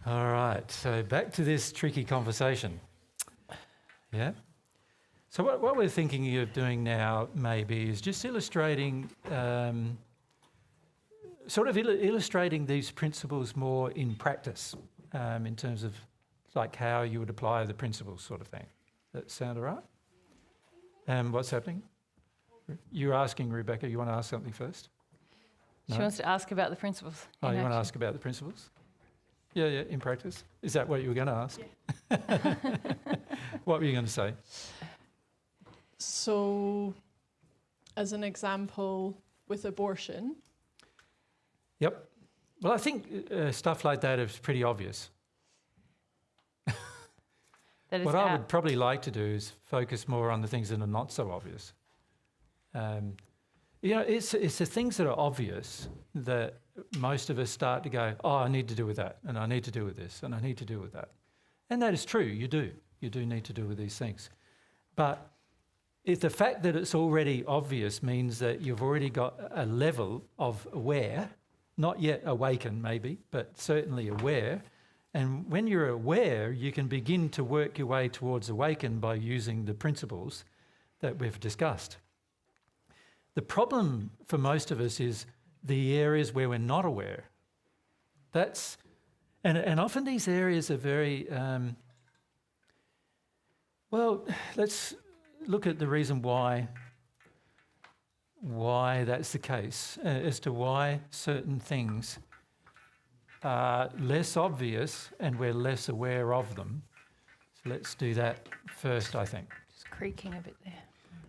All right, so back to this tricky conversation. Yeah? So what we're thinking of doing now maybe is just illustrating, illustrating these principles more in practice, in terms of like how you would apply the principles sort of thing. That sound all right? What's happening? You're asking, Rebecca, you want to ask something first? No? She wants to ask about the principles. Oh, you want to ask about the principles? Yeah, in practice. Is that what you were going to ask? Yeah. What were you going to say? So, as an example, with abortion. Yep. Well, I think stuff like that is pretty obvious. What I would probably like to do is focus more on the things that are not so obvious. It's the things that are obvious that most of us start to go, oh, I need to do with that, and I need to do with this, and I need to do with that. And that is true, you do. You do need to do with these things. But if the fact that it's already obvious means that you've already got a level of aware, not yet awakened maybe, but certainly aware. And when you're aware, you can begin to work your way towards awaken by using the principles that we've discussed. The problem for most of us is the areas where we're not aware. And often these areas are very, let's look at the reason why that's the case, as to why certain things are less obvious and we're less aware of them. So let's do that first, I think. Just creaking a bit there.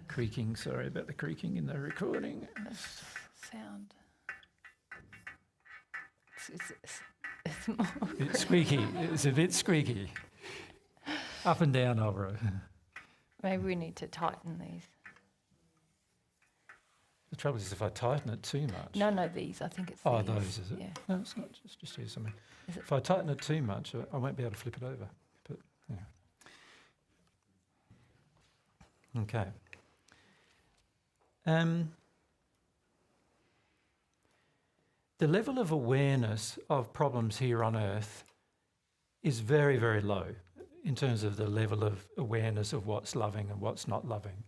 Creaking, sorry about the creaking in the recording. Sound. It's squeaky. It's a bit squeaky. Up and down over it. Maybe we need to tighten these. The trouble is if I tighten it too much. No, these. I think it's Oh, these. those, is it? Yeah. No, it's not. Just use something. If I tighten it too much, I won't be able to flip it over. But yeah. Okay. The level of awareness of problems here on Earth is very, very low in terms of the level of awareness of what's loving and what's not loving.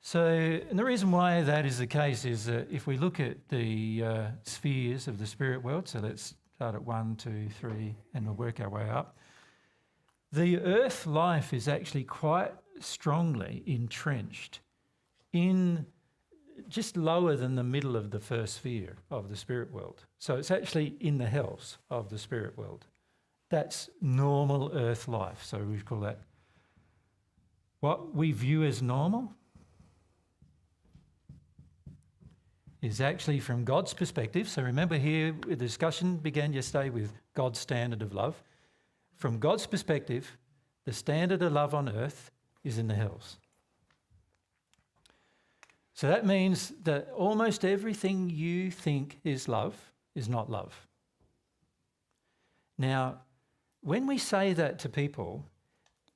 So, and the reason why that is the case is that if we look at the spheres of the spirit world, so let's start at 1, 2, 3, and we'll work our way up. The Earth life is actually quite strongly entrenched in just lower than the middle of the first sphere of the spirit world. So it's actually in the hells of the spirit world. That's normal Earth life. So we call that what we view as normal is actually from God's perspective. So remember here, the discussion began yesterday with God's standard of love. From God's perspective, the standard of love on earth is in the hells. So that means that almost everything you think is love is not love. Now, when we say that to people,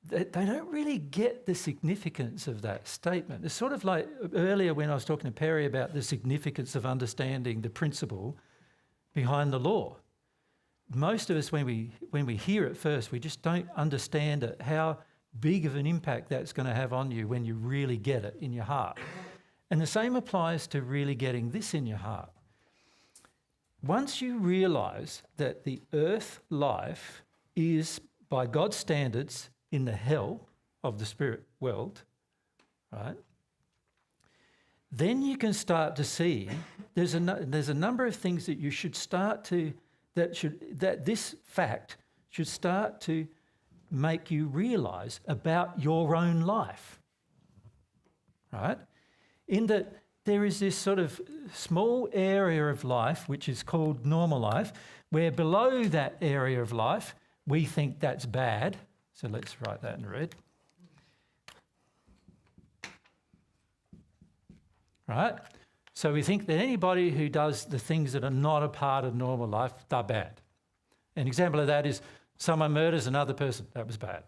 they don't really get the significance of that statement. It's sort of like earlier when I was talking to Perry about the significance of understanding the principle behind the law. Most of us, when we hear it first, we just don't understand it, how big of an impact that's going to have on you when you really get it in your heart. And the same applies to really getting this in your heart. Once you realise that the earth life is, by God's standards, in the hell of the spirit world, right? Then you can start to see there's a number of things that you should start to that this fact should start to make you realise about your own life, right? In that there is this sort of small area of life which is called normal life, where below that area of life we think that's bad. So let's write that in red. Right? So we think that anybody who does the things that are not a part of normal life, they're bad. An example of that is someone murders another person, that was bad.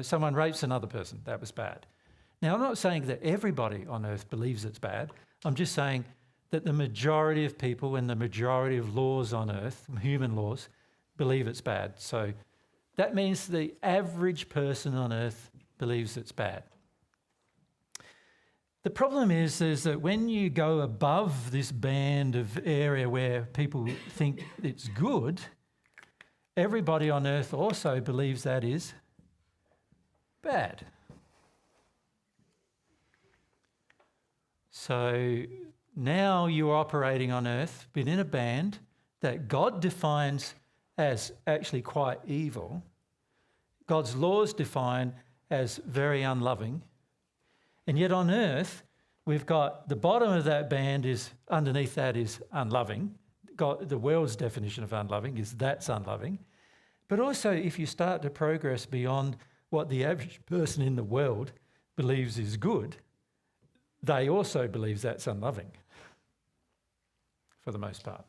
Someone rapes another person, that was bad. Now, I'm not saying that everybody on earth believes it's bad. I'm just saying that the majority of people and the majority of laws on earth, human laws, believe it's bad. So that means the average person on earth believes it's bad. The problem is that when you go above this band of area where people think it's good, everybody on earth also believes that is bad. So now you're operating on earth within a band that God defines as actually quite evil. God's laws define as very unloving. And yet on earth, we've got the bottom of that band is, underneath that is unloving. God, the world's definition of unloving is that's unloving. But also if you start to progress beyond what the average person in the world believes is good, they also believe that's unloving, for the most part.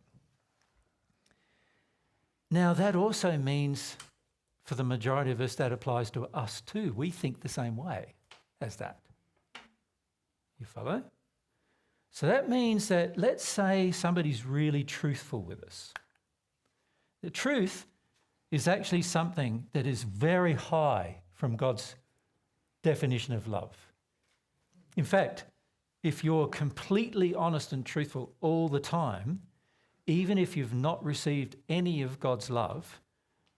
Now that also means, for the majority of us, that applies to us too. We think the same way as that. You follow? So that means that, let's say somebody's really truthful with us. The truth is actually something that is very high from God's definition of love. In fact, if you're completely honest and truthful all the time, even if you've not received any of God's love,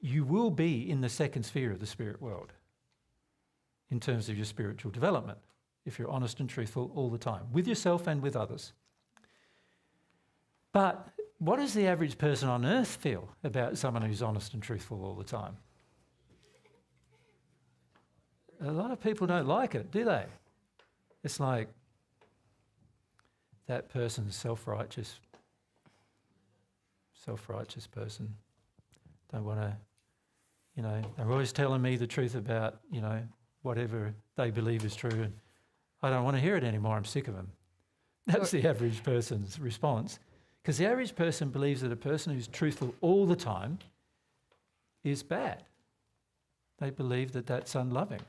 you will be in the second sphere of the spirit world in terms of your spiritual development, if you're honest and truthful all the time, with yourself and with others. But what does the average person on earth feel about someone who's honest and truthful all the time? A lot of people don't like it, do they? It's like, that person's self-righteous person. Don't want to, they're always telling me the truth about, whatever they believe is true, and I don't want to hear it anymore. I'm sick of them. That's the average person's response. Because the average person believes that a person who's truthful all the time is bad. They believe that that's unloving.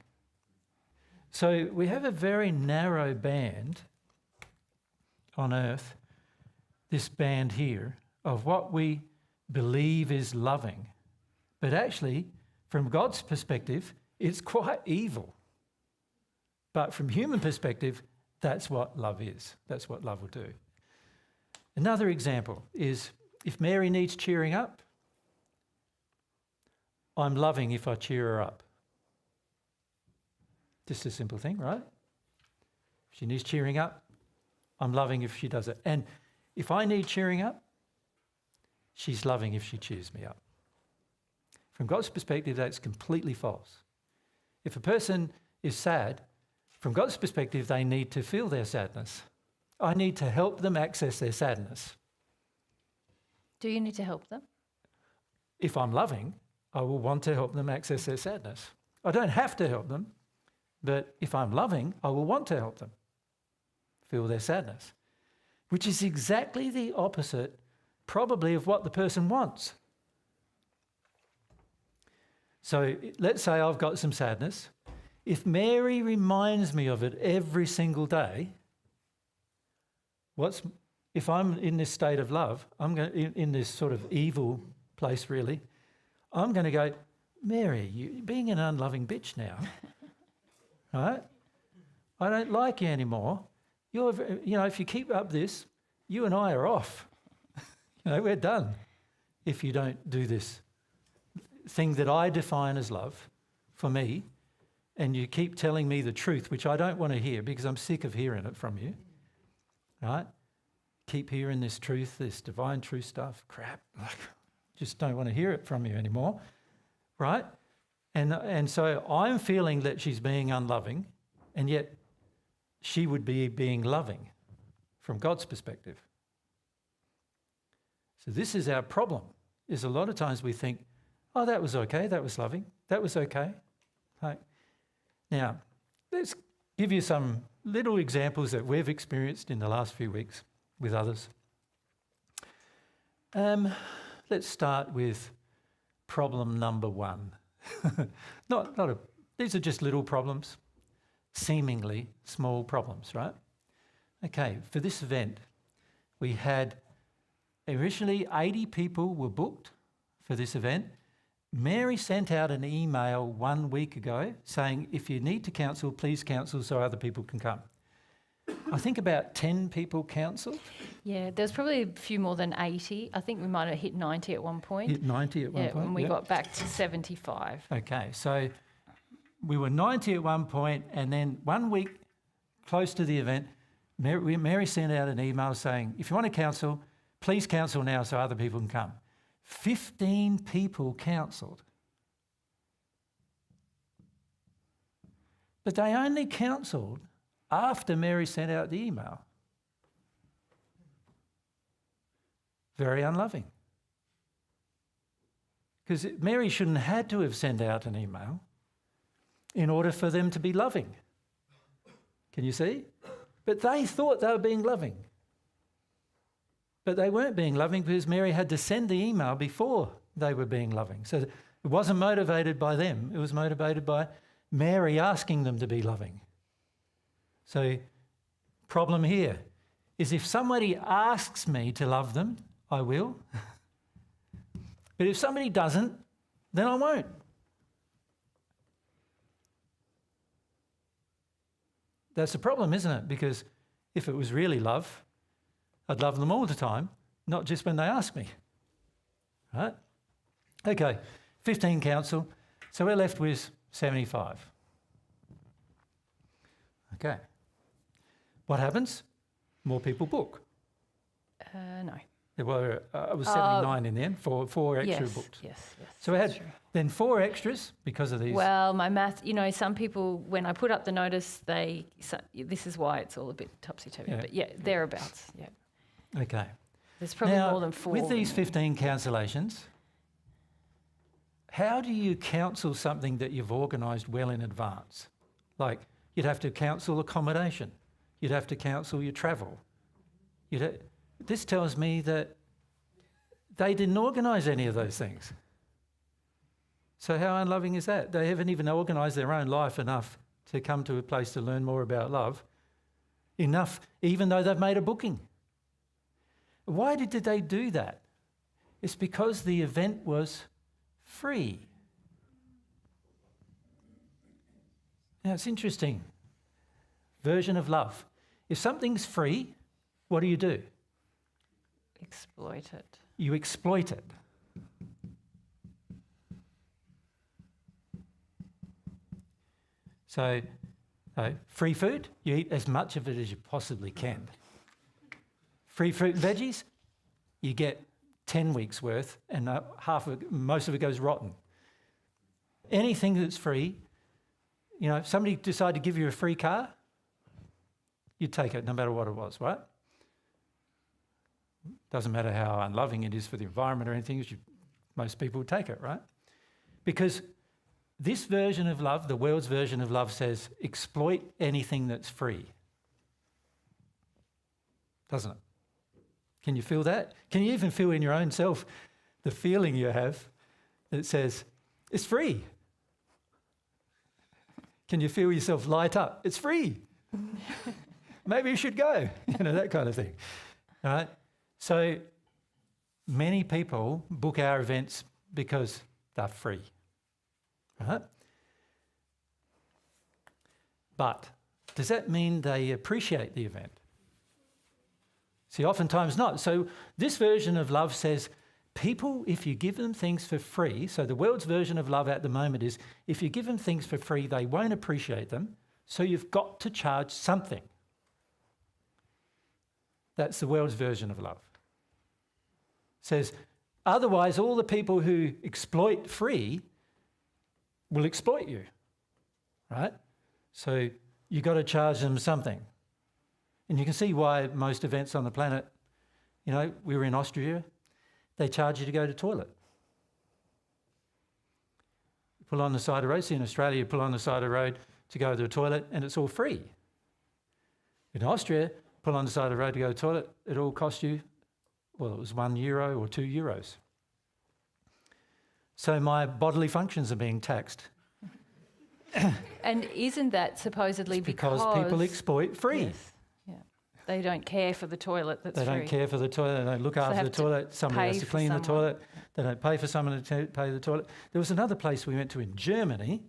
So we have a very narrow band on earth, this band here, of what we believe is loving. But actually, from God's perspective, it's quite evil. But from human perspective, that's what love is. That's what love will do. Another example is, if Mary needs cheering up, I'm loving if I cheer her up. Just a simple thing, right? If she needs cheering up, I'm loving if she does it. And if I need cheering up, she's loving if she cheers me up. From God's perspective, that's completely false. If a person is sad, from God's perspective, they need to feel their sadness. I need to help them access their sadness. Do you need to help them? If I'm loving, I will want to help them access their sadness. I don't have to help them, but if I'm loving, I will want to help them feel their sadness, which is exactly the opposite, probably, of what the person wants. So let's say I've got some sadness. If Mary reminds me of it every single day, if I'm in this state of love, in this sort of evil place really, I'm going to go, Mary, you're being an unloving bitch now, right? I don't like you anymore. If you keep up this, you and I are off. We're done if you don't do this thing that I define as love for me, and you keep telling me the truth, which I don't want to hear because I'm sick of hearing it from you, right? Keep hearing this truth, this divine truth stuff, crap. Just don't want to hear it from you anymore, right? And so I'm feeling that she's being unloving, and yet she would be being loving from God's perspective. So this is our problem, is a lot of times we think, oh, that was okay, that was loving, that was okay. Right? Now, let's give you some little examples that we've experienced in the last few weeks with others. Let's start with problem number one. These are just little problems, seemingly small problems, right? Okay, for this event, we had originally 80 people were booked for this event. Mary sent out an email 1 week ago saying, if you need to counsel, please counsel so other people can come. I think about 10 people counselled. Yeah, there's probably a few more than 80. I think we might have hit 90 at one point. Hit 90 at one point. And we got back to 75. Okay, so we were 90 at one point, and then 1 week close to the event, Mary sent out an email saying, if you want to counsel, please counsel now so other people can come. 15 people counselled. But they only counselled after Mary sent out the email. Very unloving. Because Mary shouldn't have had to have sent out an email in order for them to be loving. Can you see? But they thought they were being loving. But they weren't being loving because Mary had to send the email before they were being loving. So it wasn't motivated by them. It was motivated by Mary asking them to be loving. So problem here is if somebody asks me to love them, I will. But if somebody doesn't, then I won't. That's the problem, isn't it? Because if it was really love, I'd love them all the time, not just when they ask me. Right? Okay, 15 counsel. So we're left with 75. Okay. What happens? More people book. No. There were, it was 79 in the end, four extra booked. Yes. So we had true. then 4 extras because of these. Well, my math, some people, when I put up the notice, this is why it's all a bit topsy-turvy. Yeah. But yeah, thereabouts, yeah. Okay. There's probably Now, more than 4. with these 15 cancellations, how do you counsel something that you've organised well in advance? Like, you'd have to counsel accommodation. You'd have to counsel your travel. This tells me that they didn't organise any of those things. So how unloving is that? They haven't even organised their own life enough to come to a place to learn more about love. Enough, even though they've made a booking. Why did they do that? It's because the event was free. Now, it's interesting. Version of love. If something's free, what do? Exploit it. You exploit it. So, free food, you eat as much of it as you possibly can. Free fruit and veggies, you get 10 weeks worth and most of it goes rotten. Anything that's free, if somebody decided to give you a free car, you'd take it no matter what it was, right? Doesn't matter how unloving it is for the environment or anything, most people would take it, right? Because this version of love, the world's version of love, says exploit anything that's free. Doesn't it? Can you feel that? Can you even feel in your own self the feeling you have that says, it's free? Can you feel yourself light up? It's free. Maybe you should go, that kind of thing. All right? So many people book our events because they're free. Right? But does that mean they appreciate the event? See, oftentimes not. So this version of love says people, if you give them things for free, so the world's version of love at the moment is if you give them things for free, they won't appreciate them, so you've got to charge something. That's the world's version of love. Says, otherwise all the people who exploit free will exploit you, right? So you've got to charge them something. And you can see why most events on the planet, we were in Austria, they charge you to go to the toilet. You pull on the side of the road. See, in Australia, you pull on the side of the road to go to the toilet and it's all free. In Austria, pull on the side of the road to go to the toilet, it all cost you, it was €1 or €2. So my bodily functions are being taxed. And isn't that supposedly because people exploit free? Yes. Yeah. They don't care for the toilet that's They free. don't care for the toilet. They don't look after have the to toilet. Somebody pay has to for clean the someone. toilet. They don't pay for someone to pay the toilet. There was another place we went to in Germany.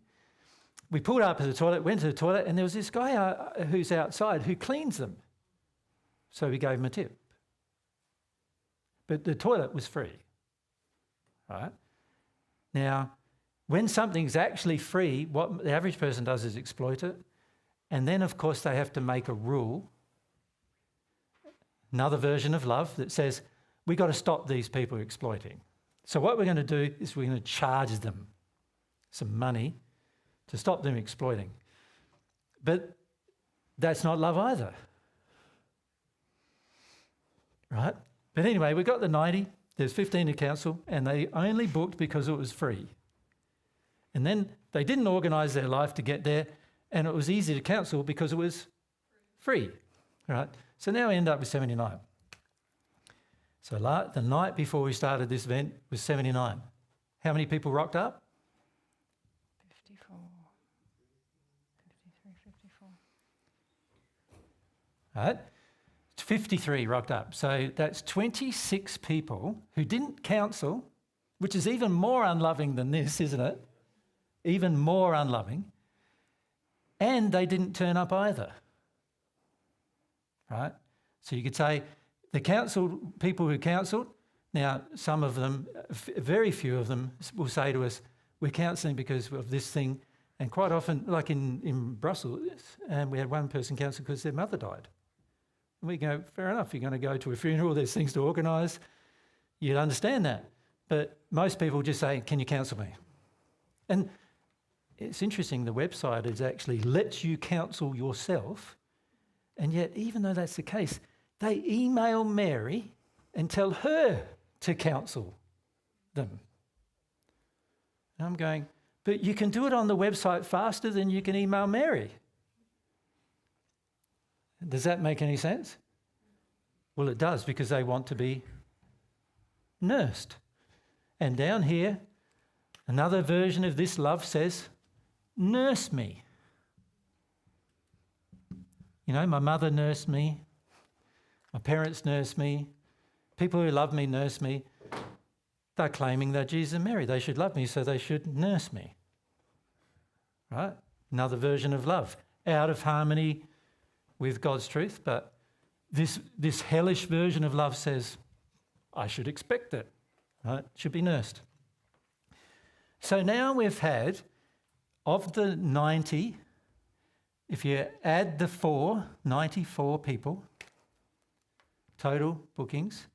We pulled up at the toilet, went to the toilet, and there was this guy who's outside who cleans them. So we gave him a tip. But the toilet was free. Right? Now, when something's actually free, what the average person does is exploit it. And then, of course, they have to make a rule, another version of love that says, we've got to stop these people exploiting. So what we're going to do is we're going to charge them some money to stop them exploiting. But that's not love either. Right? But anyway, we got the 90, there's 15 in council, and they only booked because it was free. And then they didn't organise their life to get there, and it was easy to cancel because it was free. Right? So now we end up with 79. So the night before we started this event was 79. How many people rocked up? 54, 53, 54. Right? 53 rocked up. So that's 26 people who didn't cancel, which is even more unloving than this, isn't it? Even more unloving. And they didn't turn up either. Right? So you could say the people who cancelled, now some of them, very few of them will say to us, we're cancelling because of this thing. And quite often, like in Brussels, we had one person cancel because their mother died. And we go, fair enough, you're going to go to a funeral, there's things to organise, you'd understand that. But most people just say, can you cancel me? And it's interesting, the website is actually lets you cancel yourself, and yet even though that's the case, they email Mary and tell her to cancel them. And I'm going, but you can do it on the website faster than you can email Mary. Does that make any sense? Well, it does, because they want to be nursed. And down here, another version of this love says, nurse me. You know, my mother nursed me, my parents nursed me, people who love me nurse me. They're claiming they're Jesus and Mary. They should love me, so they should nurse me. Right? Another version of love, out of harmony with God's truth, but this hellish version of love says, I should expect it. Right? Should be nursed. So now we've had, of the 90, if you add the 94 people, total bookings,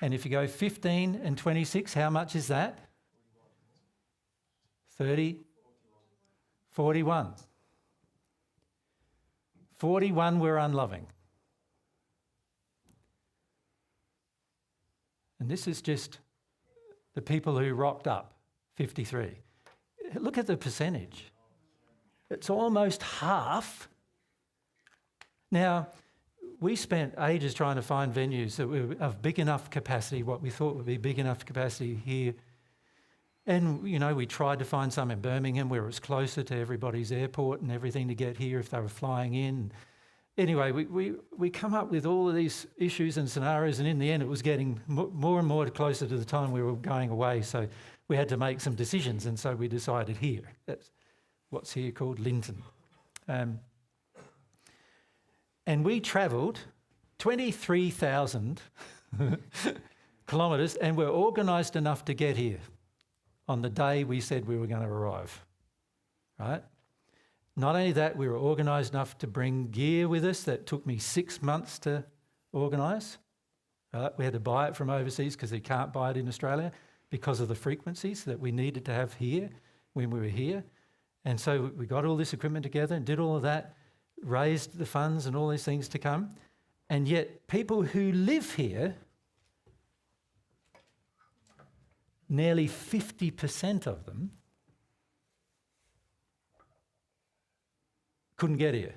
and if you go 15 and 26, how much is that? 30, 41. 41 were unloving. And this is just the people who rocked up, 53. Look at the percentage. It's almost half. Now, we spent ages trying to find venues that were of big enough capacity, what we thought would be big enough capacity here. And, you know, we tried to find some in Birmingham where it was closer to everybody's airport and everything to get here if they were flying in. Anyway, we come up with all of these issues and scenarios, and in the end it was getting more and more closer to the time we were going away, so we had to make some decisions, and so we decided here. That's what's here called Linton. And we travelled 23,000 kilometres, and we're organised enough to get here on the day we said we were going to arrive, right? Not only that, we were organised enough to bring gear with us that took me 6 months to organise. We had to buy it from overseas because they can't buy it in Australia because of the frequencies that we needed to have here when we were here. And so we got all this equipment together and did all of that, raised the funds and all these things to come. And yet people who live here, nearly 50% of them couldn't get here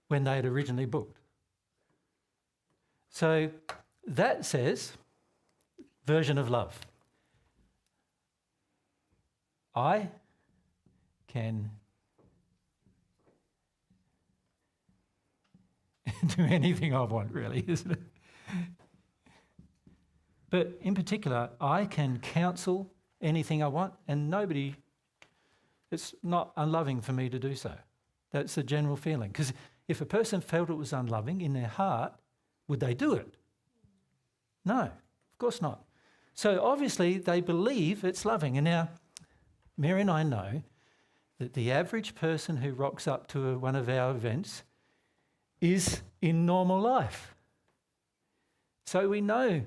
when they had originally booked. So that says, version of love. I can can do anything I want, really, isn't it? But in particular, I can counsel anything I want, and it's not unloving for me to do so. That's the general feeling. Because if a person felt it was unloving in their heart, would they do it? No, of course not. So obviously they believe it's loving. And now, Mary and I know that the average person who rocks up to one of our events is in normal life. So we know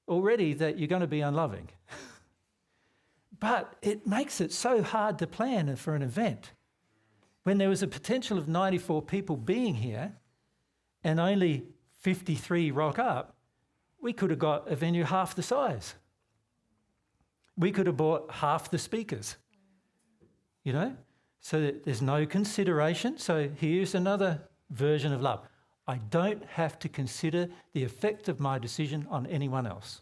already that you're going to be unloving. But it makes it so hard to plan for an event. When there was a potential of 94 people being here and only 53 rock up, we could have got a venue half the size. We could have bought half the speakers, you know, so that there's no consideration. So here's another version of love. I don't have to consider the effect of my decision on anyone else.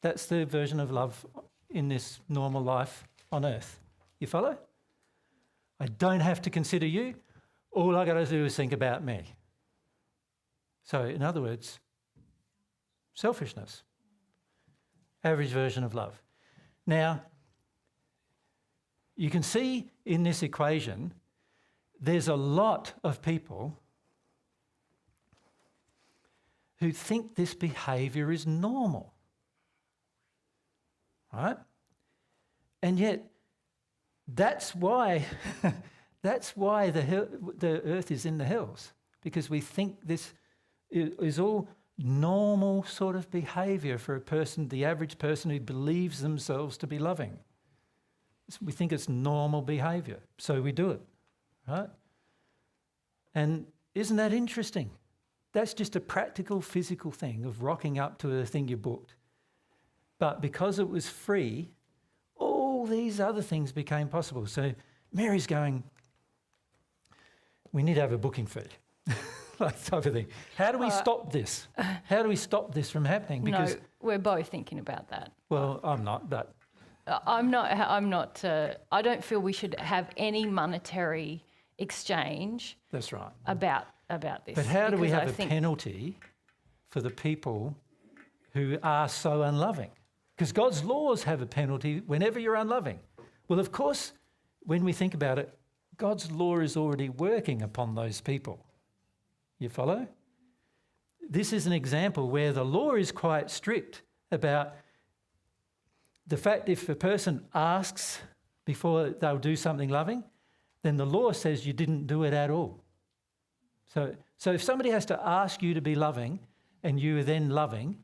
That's the version of love in this normal life on earth. You follow? I don't have to consider you. All I got to do is think about me. So, in other words, selfishness. Average version of love. Now, you can see in this equation, there's a lot of people who think this behaviour is normal. Right? And yet, that's why the earth is in the hills, because we think this is all normal sort of behaviour for a person, the average person who believes themselves to be loving. We think it's normal behaviour, so we do it, right? And isn't that interesting? That's just a practical, physical thing of rocking up to a thing you booked. But because it was free, all these other things became possible. So Mary's going, we need to have a booking fee, like type of thing. How do we stop this? How do we stop this from happening? Because no, we're both thinking about that. Well, I'm not, but I'm not. I don't feel we should have any monetary exchange. That's right. About this. But how do we because have a penalty for the people who are so unloving? Because God's laws have a penalty whenever you're unloving. Well, of course, when we think about it, God's law is already working upon those people. You follow? This is an example where the law is quite strict about the fact if a person asks before they'll do something loving, then the law says you didn't do it at all. So if somebody has to ask you to be loving and you are then loving,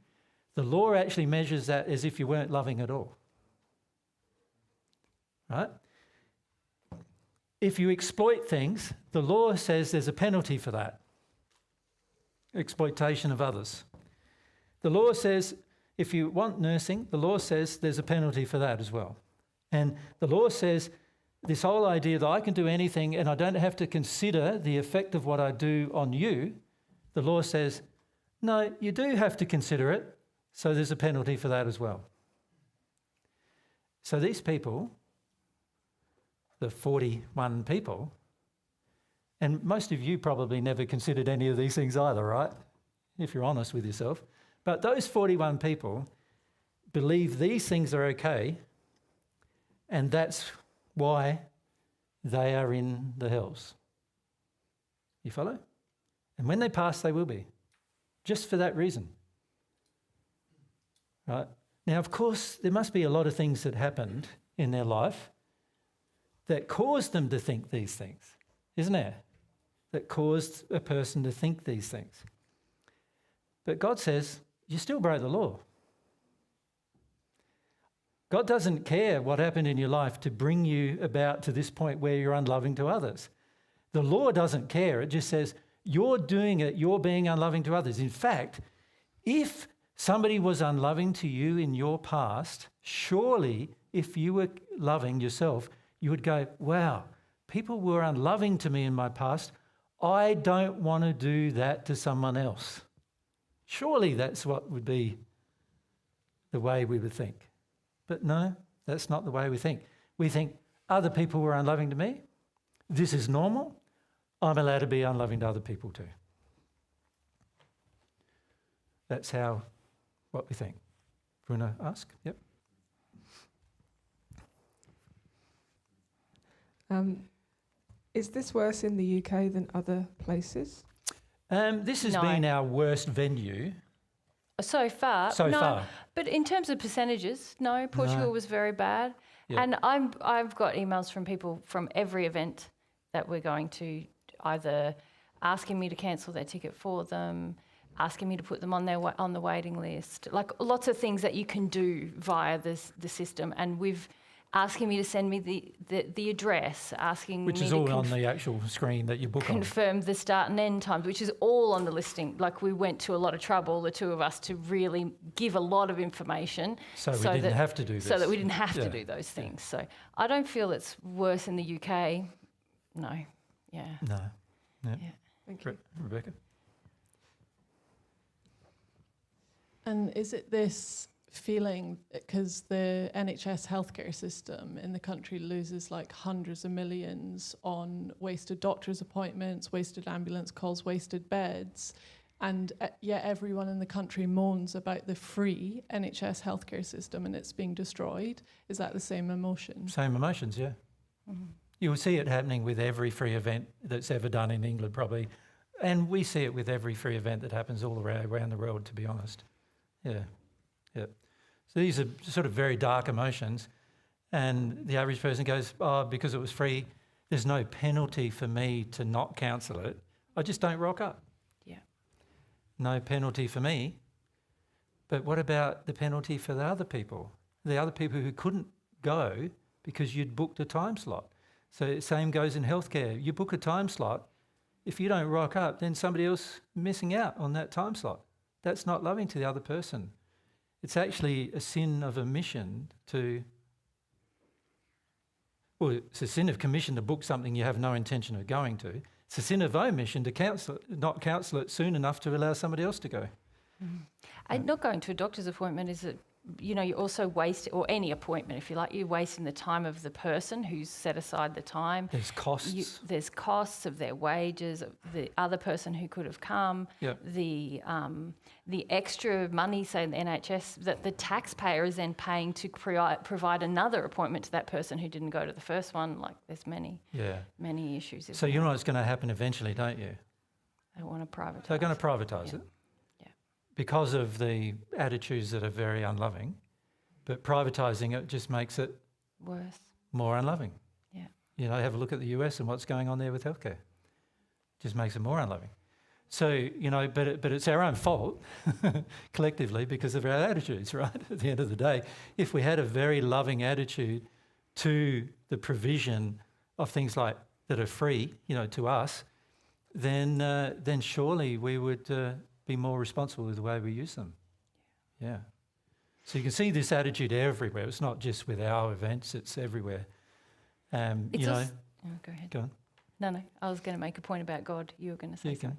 the law actually measures that as if you weren't loving at all. Right? If you exploit things, the law says there's a penalty for that. Exploitation of others. The law says if you want nursing, the law says there's a penalty for that as well. And the law says this whole idea that I can do anything and I don't have to consider the effect of what I do on you, the law says, no, you do have to consider it, so there's a penalty for that as well. So these people, the 41 people, and most of you probably never considered any of these things either, right? If you're honest with yourself. But those 41 people believe these things are okay, and that's why they are in the hells. You follow? And when they pass, they will be. Just for that reason. Right? Now, of course, there must be a lot of things that happened in their life that caused them to think these things, isn't there? That caused a person to think these things. But God says, you still broke the law. God doesn't care what happened in your life to bring you about to this point where you're unloving to others. The law doesn't care. It just says, you're doing it, you're being unloving to others. In fact, if somebody was unloving to you in your past, surely if you were loving yourself, you would go, wow, people were unloving to me in my past. I don't want to do that to someone else. Surely that's what would be the way we would think. But no, that's not the way we think. We think other people were unloving to me. This is normal. I'm allowed to be unloving to other people too. That's what we think. Do you want to ask? Yep. Is this worse in the UK than other places? This has No. been our worst venue So far, so no. far. But in terms of percentages, no, Portugal No. was very bad. Yeah. And I've got emails from people from every event that we're going to, either asking me to cancel their ticket for them, asking me to put them on the waiting list, like lots of things that you can do via the system. And asking me to send me the address, asking Which me is to all on the actual screen that you book on. confirm the start and end times, which is all on the listing. Like, we went to a lot of trouble, the two of us, to really give a lot of information. So we didn't have to do this. So that we didn't have Yeah. to do those things. So I don't feel it's worse in the UK. No. Yeah. No. Yeah. Yeah. Thank you. Rebecca? And is it this feeling, because the NHS healthcare system in the country loses like hundreds of millions on wasted doctor's appointments, wasted ambulance calls, wasted beds, and yet everyone in the country moans about the free NHS healthcare system and it's being destroyed? Is that the same emotion? Same emotions, yeah. Mm-hmm. You will see it happening with every free event that's ever done in England, probably. And we see it with every free event that happens all around the world, to be honest. Yeah, yeah. So these are sort of very dark emotions. And the average person goes, oh, because it was free, there's no penalty for me to not cancel it. I just don't rock up. Yeah. No penalty for me. But what about the penalty for the other people? The other people who couldn't go because you'd booked a time slot. So the same goes in healthcare. You book a time slot. If you don't rock up, then somebody else missing out on that time slot. That's not loving to the other person. It's actually a sin of omission it's a sin of commission to book something you have no intention of going to. It's a sin of omission to not cancel it soon enough to allow somebody else to go. Mm-hmm. And not going to a doctor's appointment is you also waste, or any appointment, if you like, you're wasting the time of the person who's set aside the time. There's costs. There's costs of their wages, of the other person who could have come, Yep. the extra money, say in the NHS, that the taxpayer is then paying to provide another appointment to that person who didn't go to the first one. Like, there's many issues. So you know what's going to happen eventually, don't you? They want to privatise. They're going to privatise it. Because of the attitudes that are very unloving, but privatising it just makes it worse, more unloving. Yeah. Have a look at the US and what's going on there with healthcare. Just makes it more unloving. So, but it's our own fault collectively because of our attitudes, right? At the end of the day, if we had a very loving attitude to the provision of things like that are free, to us, then surely we would be more responsible with the way we use them. Yeah. So you can see this attitude everywhere. It's not just with our events, it's everywhere. Go ahead. Go on. No, I was going to make a point about God. You were going to say You something. can.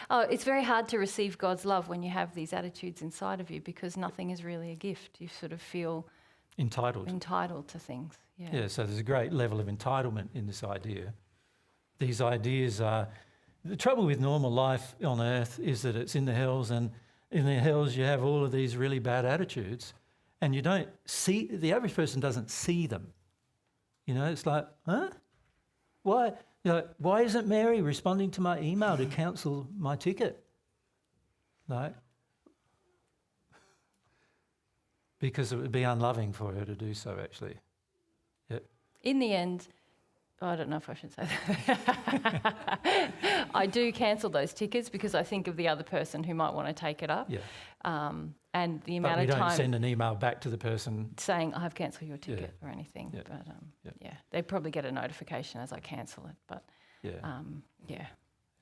Oh, it's very hard to receive God's love when you have these attitudes inside of you, because nothing is really a gift. You sort of feel Entitled. to things. Yeah. Yeah, so there's a great level of entitlement in this idea. These ideas are... The trouble with normal life on earth is that it's in the hills, and in the hills you have all of these really bad attitudes, and you don't see, the average person doesn't see them. It's like, huh? Why? Why isn't Mary responding to my email to cancel my ticket? Because it would be unloving for her to do so, actually. Yep. In the end, I don't know if I should say that. I do cancel those tickets because I think of the other person who might want to take it up. Yeah. And the But amount we of don't time send an email back to the person. saying I have cancelled your ticket or anything. Yeah. But Yeah. they probably get a notification as I cancel it. But Yeah.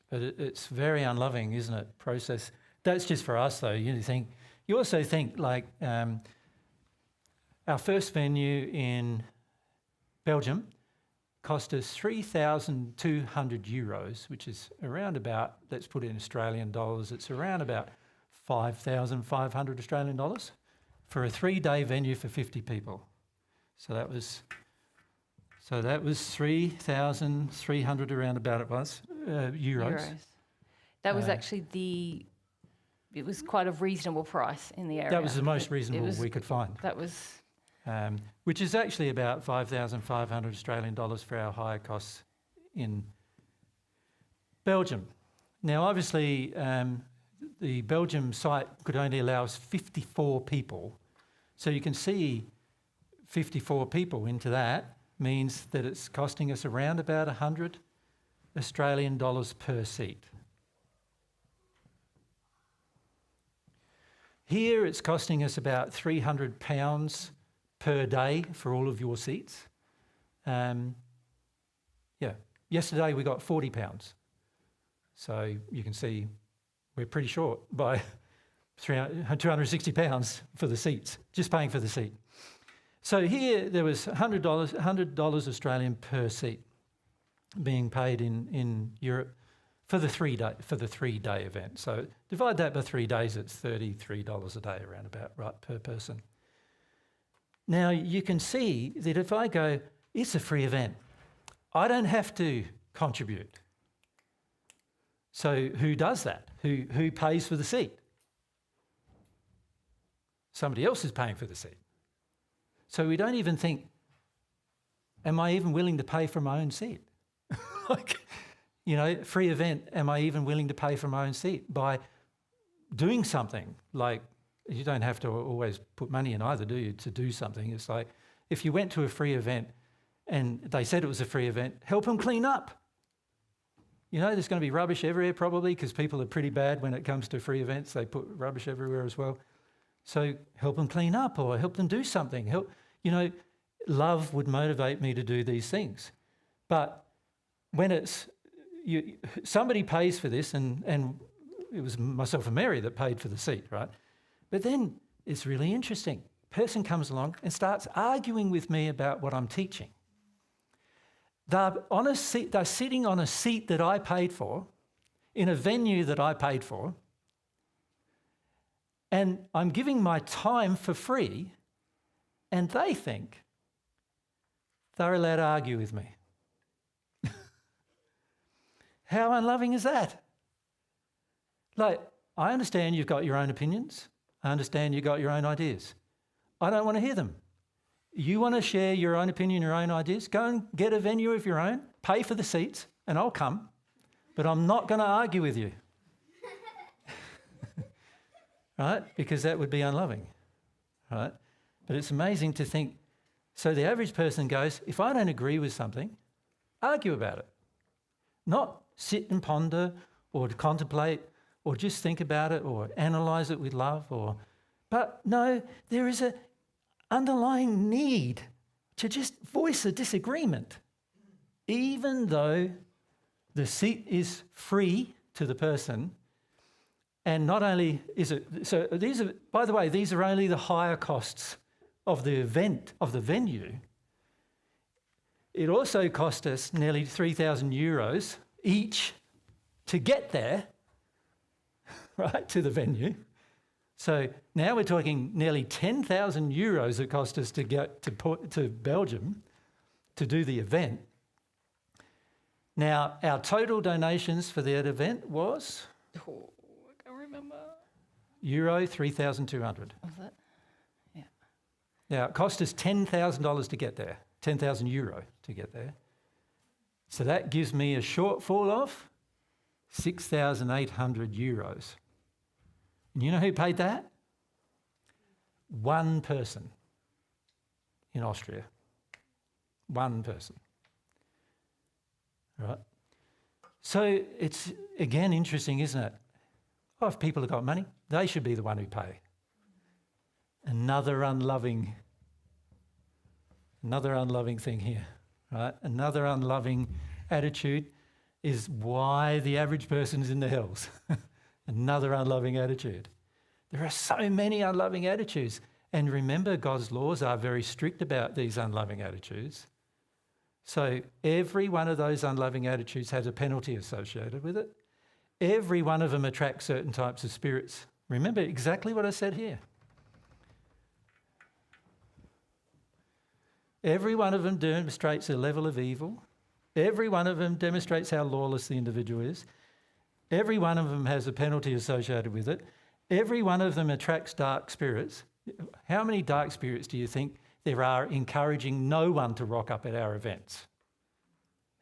But it's very unloving, isn't it? Process. That's just for us, though. You also think like our first venue in Belgium cost us 3,200 euros, which is around about, let's put it in Australian dollars, it's around about 5,500 Australian dollars for a 3-day venue for 50 people. So that was 3,300 around about it was, euros. That was actually it was quite a reasonable price in the area. That was the most reasonable was- we could find, That was, which is actually about 5,500 Australian dollars for our hire costs in Belgium. Now, obviously, the Belgium site could only allow us 54 people. So you can see 54 people into that means that it's costing us around about 100 Australian dollars per seat. Here it's costing us about £300 per day for all of your seats. Yesterday we got £40. So you can see we're pretty short by £260 for the seats, just paying for the seat. So here there was $100 Australian per seat being paid in Europe for the 3 day event. So divide that by 3 days, it's $33 a day around about, right, per person. Now you can see that if I go, it's a free event, I don't have to contribute. So who does that? Who pays for the seat? Somebody else is paying for the seat. So we don't even think, am I even willing to pay for my own seat? Like, you know, free event, am I even willing to pay for my own seat? By doing something, like, you don't have to always put money in either, do you, to do something. It's like, if you went to a free event and they said it was a free event, help them clean up. You know, there's going to be rubbish everywhere probably because people are pretty bad when it comes to free events. They put rubbish everywhere as well. So help them clean up or help them do something. Help, you know, love would motivate me to do these things. But when it's, somebody pays for this, and it was myself and Mary that paid for the seat, right? But then it's really interesting. Person comes along and starts arguing with me about what I'm teaching. They're sitting on a seat that I paid for, in a venue that I paid for, and I'm giving my time for free, and they think they're allowed to argue with me. How unloving is that? Like, I understand you've got your own opinions. I understand you've got your own ideas. I don't want to hear them. You want to share your own opinion, your own ideas? Go and get a venue of your own, pay for the seats, and I'll come. But I'm not going to argue with you. Right? Because that would be unloving. Right? But it's amazing to think, so the average person goes, if I don't agree with something, argue about it. Not sit and ponder or to contemplate or just think about it or analyse it with love. But no, there is an underlying need to just voice a disagreement, even though the seat is free to the person. And not only is it, so these are, by the way, these are only the higher costs of the event, of the venue. It also cost us nearly €3,000 each to get there, right, to the venue. So now we're talking nearly €10,000 it cost us to get to Belgium to do the event. Now, our total donations for that event was? Oh, I can't remember. Euro 3,200. was it? Yeah. Now, it cost us $10,000 to get there, €10,000 to get there. So that gives me a shortfall of €6,800. And you know who paid that? One person in Austria. One person. Right? So it's, again, interesting, isn't it? Oh, if people have got money, they should be the one who pay. Another unloving thing here, right? Another unloving attitude is why the average person is in the hells. Another unloving attitude. There are so many unloving attitudes. And remember, God's laws are very strict about these unloving attitudes. So every one of those unloving attitudes has a penalty associated with it. Every one of them attracts certain types of spirits. Remember exactly what I said here. Every one of them demonstrates a level of evil. Every one of them demonstrates how lawless the individual is. Every one of them has a penalty associated with it. Every one of them attracts dark spirits. How many dark spirits do you think there are encouraging no one to rock up at our events?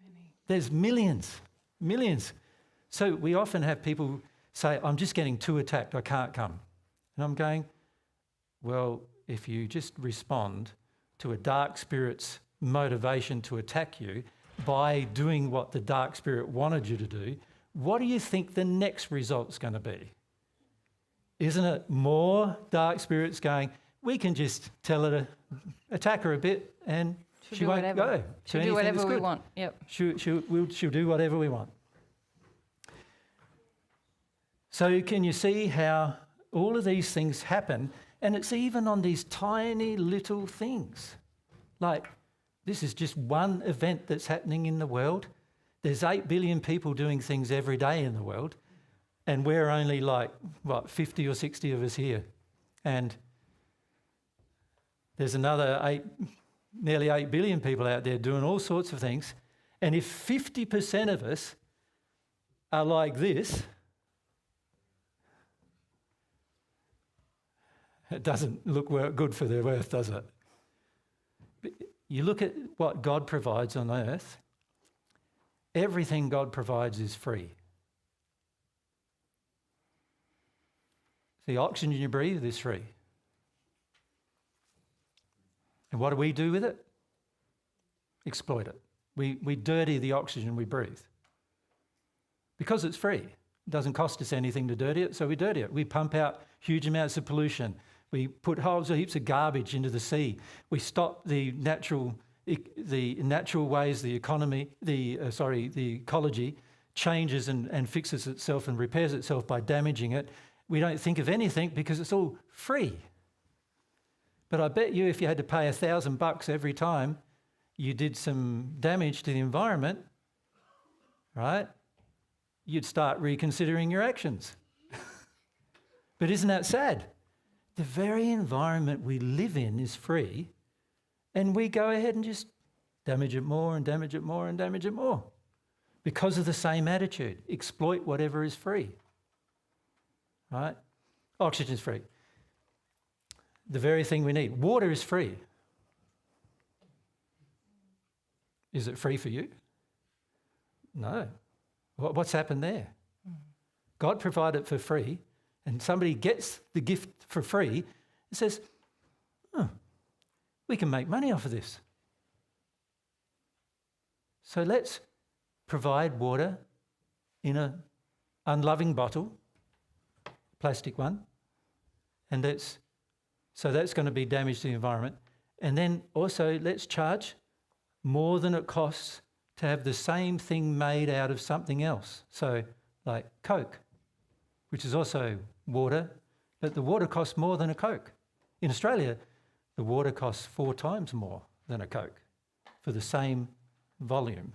Many. There's millions, millions. So we often have people say, I'm just getting too attacked, I can't come. And I'm going, well, if you just respond to a dark spirit's motivation to attack you by doing what the dark spirit wanted you to do, what do you think the next result's going to be? Isn't it more dark spirits going, we can just tell her to attack her a bit and she won't go. She'll do whatever we want. Yep. She'll do whatever we want. So can you see how all of these things happen? And it's even on these tiny little things. Like, this is just one event that's happening in the world. There's 8 billion people doing things every day in the world. And we're only like, 50 or 60 of us here. And there's another nearly 8 billion people out there doing all sorts of things. And if 50% of us are like this, it doesn't look good for the earth, does it? But you look at what God provides on earth, everything God provides is free. The oxygen you breathe is free. And what do we do with it? Exploit it. We dirty the oxygen we breathe. Because it's free. It doesn't cost us anything to dirty it, so we dirty it. We pump out huge amounts of pollution. We put heaps of garbage into the sea. We stop the natural ways the ecology changes and fixes itself and repairs itself by damaging it. We don't think of anything because it's all free. But I bet you if you had to pay $1,000 every time you did some damage to the environment, right, you'd start reconsidering your actions. But isn't that sad? The very environment we live in is free, and we go ahead and just damage it more and damage it more and damage it more because of the same attitude. Exploit whatever is free. Right? Oxygen's free. The very thing we need. Water is free. Is it free for you? No. What's happened there? God provided it for free, and somebody gets the gift for free and says, we can make money off of this. So let's provide water in an unloving bottle, plastic one, and that's going to be damage to the environment. And then also let's charge more than it costs to have the same thing made out of something else. So like Coke, which is also water, but the water costs more than a Coke. In Australia, the water costs 4 times more than a Coke for the same volume.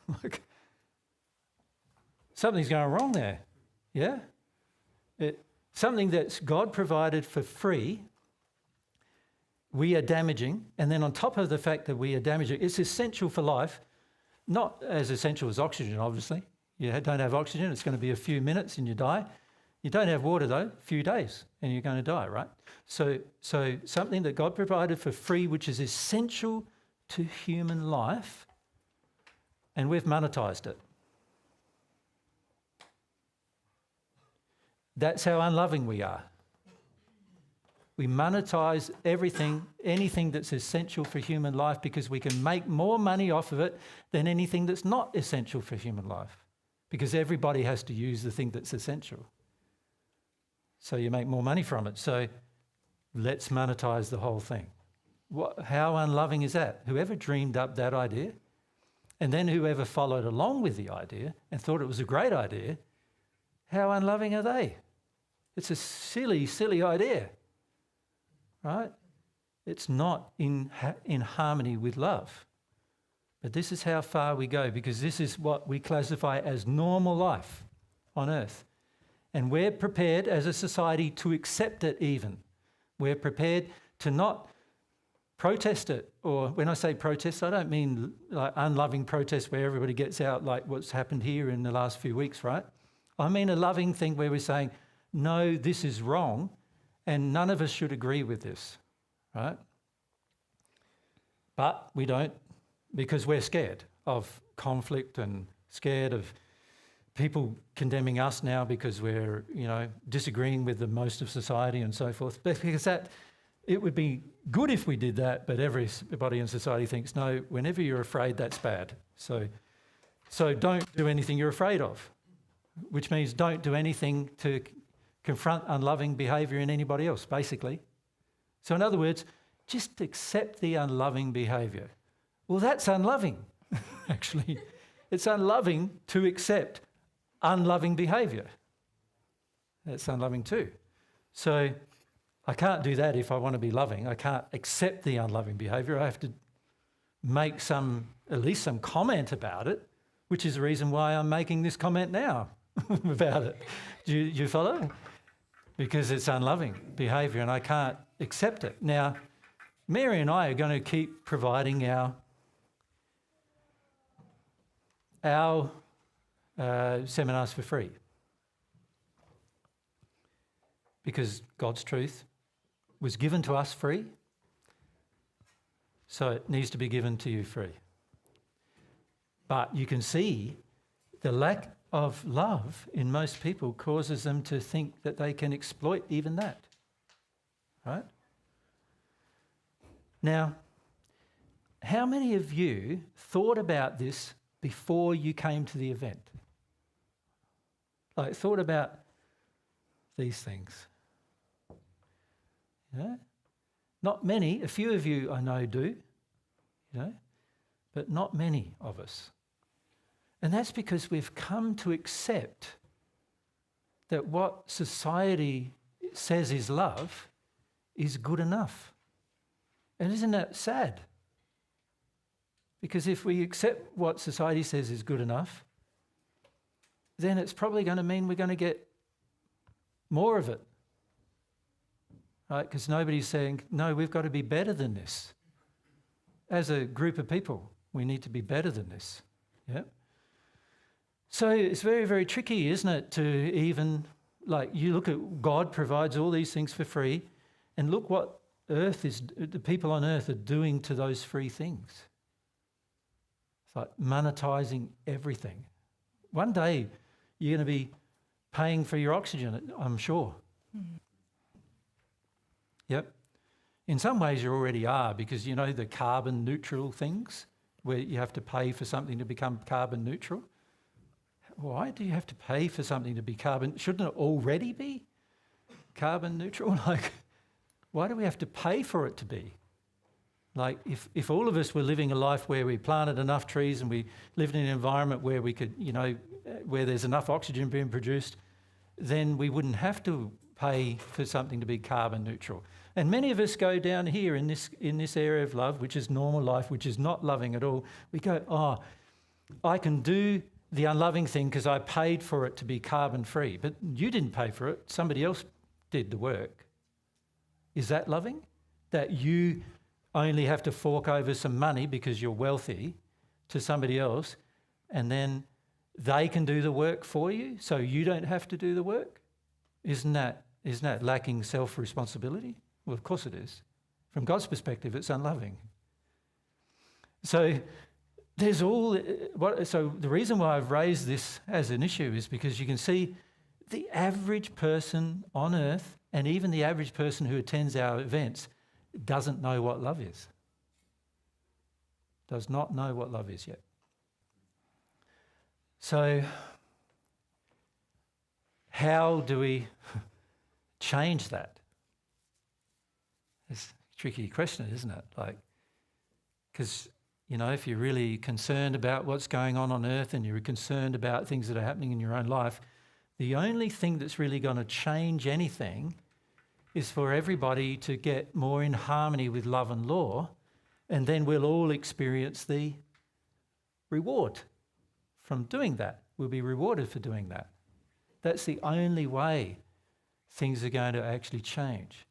Look, something's going wrong there. Yeah? Something that's God provided for free, we are damaging, and then on top of the fact that we are damaging, it's essential for life, not as essential as oxygen, obviously. You don't have oxygen, it's going to be a few minutes and you die. You don't have water, though, a few days, and you're going to die, right? So something that God provided for free, which is essential to human life, and we've monetized it. That's how unloving we are. We monetize everything, anything that's essential for human life, because we can make more money off of it than anything that's not essential for human life, because everybody has to use the thing that's essential. So you make more money from it. So let's monetize the whole thing. How unloving is that? Whoever dreamed up that idea, and then whoever followed along with the idea and thought it was a great idea, how unloving are they? It's a silly, silly idea, right? It's not in harmony with love. But this is how far we go, because this is what we classify as normal life on earth. And we're prepared as a society to accept it even. We're prepared to not protest it. Or when I say protest, I don't mean like unloving protest where everybody gets out like what's happened here in the last few weeks, right? I mean a loving thing where we're saying, no, this is wrong, and none of us should agree with this, right? But we don't, because we're scared of conflict and scared of people condemning us now because we're, disagreeing with the most of society and so forth. But because it would be good if we did that, but everybody in society thinks, no, whenever you're afraid, that's bad. So don't do anything you're afraid of, which means don't do anything to confront unloving behaviour in anybody else, basically. So in other words, just accept the unloving behaviour. Well, that's unloving, actually. It's unloving to accept unloving behaviour. That's unloving too. So I can't do that if I want to be loving. I can't accept the unloving behaviour. I have to make at least some comment about it, which is the reason why I'm making this comment now about it. Do you follow? Because it's unloving behaviour and I can't accept it. Now, Mary and I are going to keep providing our seminars for free because God's truth was given to us free, so it needs to be given to you free. But you can see the lack of love in most people causes them to think that they can exploit even that, right? Now, how many of you thought about this before you came to the event? Like, thought about these things? Not many. A few of you I know do, but not many of us. And that's because we've come to accept that what society says is love is good enough. And isn't that sad? Because if we accept what society says is good enough, then it's probably going to mean we're going to get more of it. Right? Because nobody's saying, no, we've got to be better than this. As a group of people, we need to be better than this. Yeah. So it's very, very tricky, isn't it, to even, you look at God provides all these things for free, and look what the people on earth are doing to those free things. It's like monetizing everything. One day you're going to be paying for your oxygen, I'm sure. Mm-hmm. Yep. In some ways you already are, because the carbon neutral things where you have to pay for something to become carbon neutral. Why do you have to pay for something to be carbon? Shouldn't it already be carbon neutral? Why do we have to pay for it to be? If all of us were living a life where we planted enough trees and we lived in an environment where we could, where there's enough oxygen being produced, then we wouldn't have to pay for something to be carbon neutral. And many of us go down here in this area of love, which is normal life, which is not loving at all. We go, I can do the unloving thing because I paid for it to be carbon free. But you didn't pay for it. Somebody else did the work. Is that loving? That you only have to fork over some money because you're wealthy to somebody else, and then they can do the work for you so you don't have to do the work? Isn't that lacking self-responsibility? Well, of course it is. From God's perspective, it's unloving. So so the reason why I've raised this as an issue is because you can see the average person on earth, and even the average person who attends our events, doesn't know what love is. Does not know what love is yet. So how do we change that? It's a tricky question, isn't it? Because if you're really concerned about what's going on earth and you're concerned about things that are happening in your own life, the only thing that's really going to change anything is for everybody to get more in harmony with love and law, and then we'll all experience the reward from doing that. We'll be rewarded for doing that. That's the only way things are going to actually change.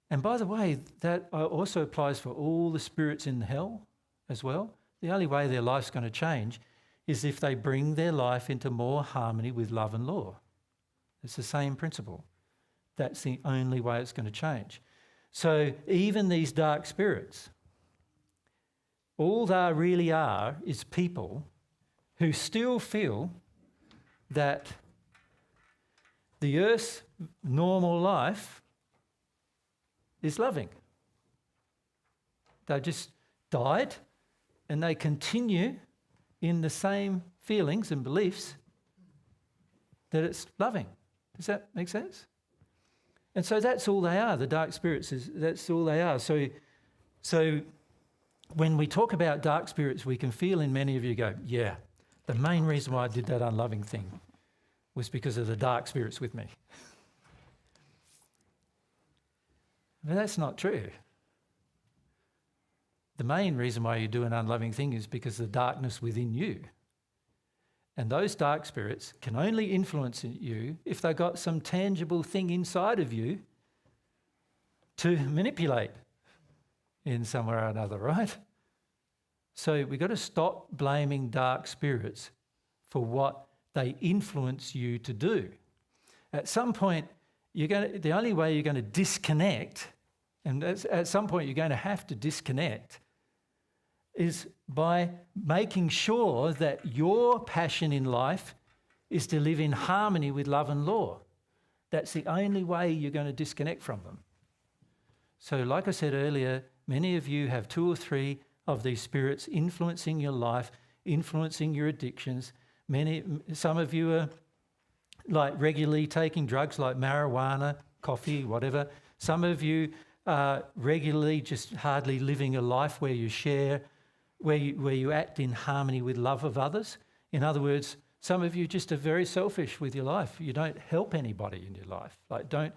And by the way, that also applies for all the spirits in hell as well. The only way their life's going to change is if they bring their life into more harmony with love and law. It's the same principle. That's the only way it's going to change. So even these dark spirits, all they really are is people who still feel that the earth's normal life is loving. They just died and they continue in the same feelings and beliefs that it's loving. Does that make sense? And so that's all they are. The dark spirits, that's all they are. So when we talk about dark spirits, we can feel in many of you go, yeah, the main reason why I did that unloving thing was because of the dark spirits with me. But that's not true. The main reason why you do an unloving thing is because of the darkness within you. And those dark spirits can only influence you if they've got some tangible thing inside of you to manipulate in some way or another, right? So we've got to stop blaming dark spirits for what they influence you to do. At some point, the only way you're going to disconnect, and at some point you're going to have to disconnect, is by making sure that your passion in life is to live in harmony with love and law. That's the only way you're going to disconnect from them. So like I said earlier, many of you have 2 or 3 of these spirits influencing your life, influencing your addictions. Some of you are like regularly taking drugs like marijuana, coffee, whatever. Some of you are regularly just hardly living a life where you share, where you act in harmony with love of others. In other words, some of you just are very selfish with your life. You don't help anybody in your life. Like, don't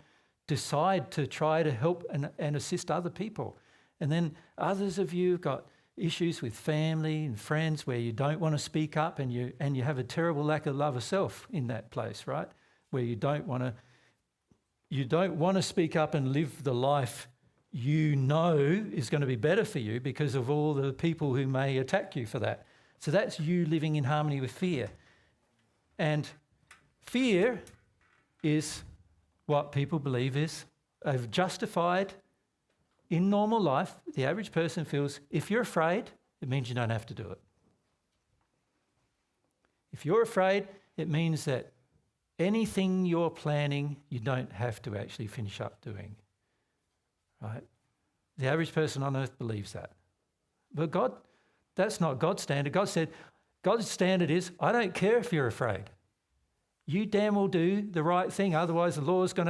decide to try to help and assist other people. And then others of you have got issues with family and friends where you don't want to speak up, and you have a terrible lack of love of self in that place, right? Where you don't want to speak up and live the life you know is going to be better for you because of all the people who may attack you for that. So that's you living in harmony with fear. And fear is what people believe is justified in normal life. The average person feels if you're afraid, it means you don't have to do it. If you're afraid, it means that anything you're planning, you don't have to actually finish up doing. Right? The average person on earth believes that. But God, that's not God's standard. God said, God's standard is, I don't care if you're afraid. You damn well do the right thing, otherwise the law's going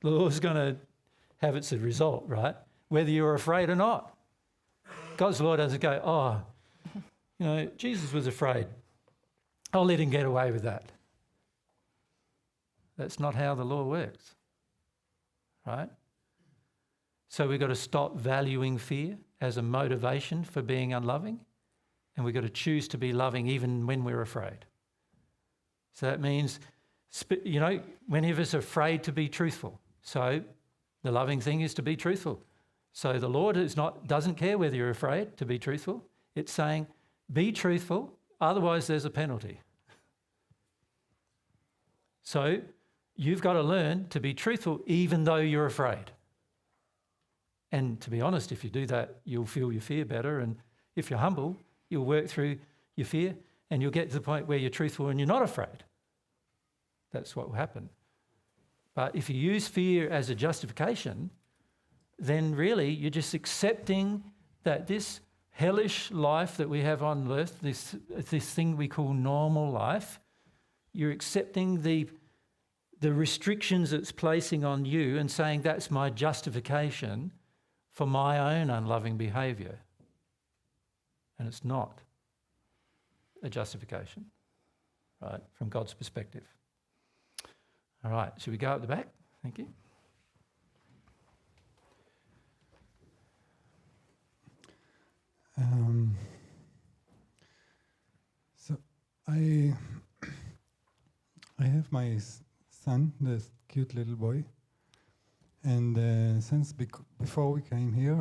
to have its result, right? Whether you're afraid or not. God's law doesn't go, Jesus was afraid. I'll let him get away with that. That's not how the law works. Right? So we've got to stop valuing fear as a motivation for being unloving, and we've got to choose to be loving even when we're afraid. So that means, many of us are afraid to be truthful. So the loving thing is to be truthful. So the Lord doesn't care whether you're afraid to be truthful. It's saying, be truthful, otherwise there's a penalty. So you've got to learn to be truthful even though you're afraid. And to be honest, if you do that, you'll feel your fear better. And if you're humble, you'll work through your fear and you'll get to the point where you're truthful and you're not afraid. That's what will happen. But if you use fear as a justification, then really you're just accepting that this hellish life that we have on earth, this thing we call normal life, you're accepting the restrictions it's placing on you and saying that's my justification for my own unloving behaviour. And it's not a justification, right, from God's perspective. All right, should we go up the back? Thank you. So I have my son, this cute little boy, and since before we came here,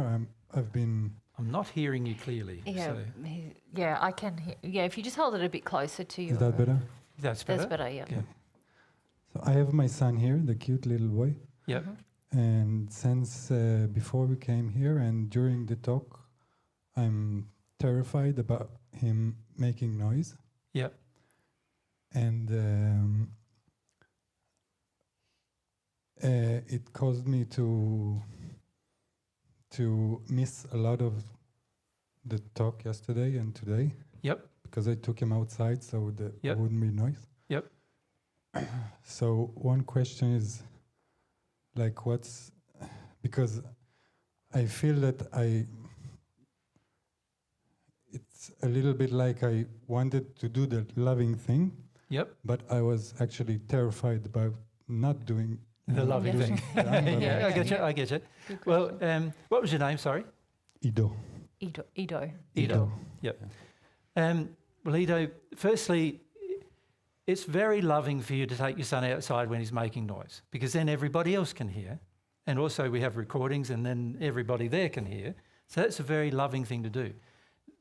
I've been. I'm not hearing you clearly. Yeah, So yeah, I can hear. Yeah, if you just hold it a bit closer to you. Is that better? that's better. That's better, yeah. Yeah. So I have my son here, the cute little boy. Yep. And since before we came here and during the talk, I'm terrified about him making noise. Yep. And it caused me to miss a lot of the talk yesterday and today. Yep. Because I took him outside so there Yep. wouldn't be noise. Yep. So one question is, like, because I feel that it's a little bit like I wanted to do the loving thing, Yep. but I was actually terrified about not doing The loving doing thing. the unloving Yeah, I thing. get you. I get you. Good Well, question. what was your name? Sorry. Ido. Ido. Ido. Yep. Well, Ido, firstly, it's very loving for you to take your son outside when he's making noise, because then everybody else can hear. And also we have recordings and then everybody there can hear. So that's a very loving thing to do.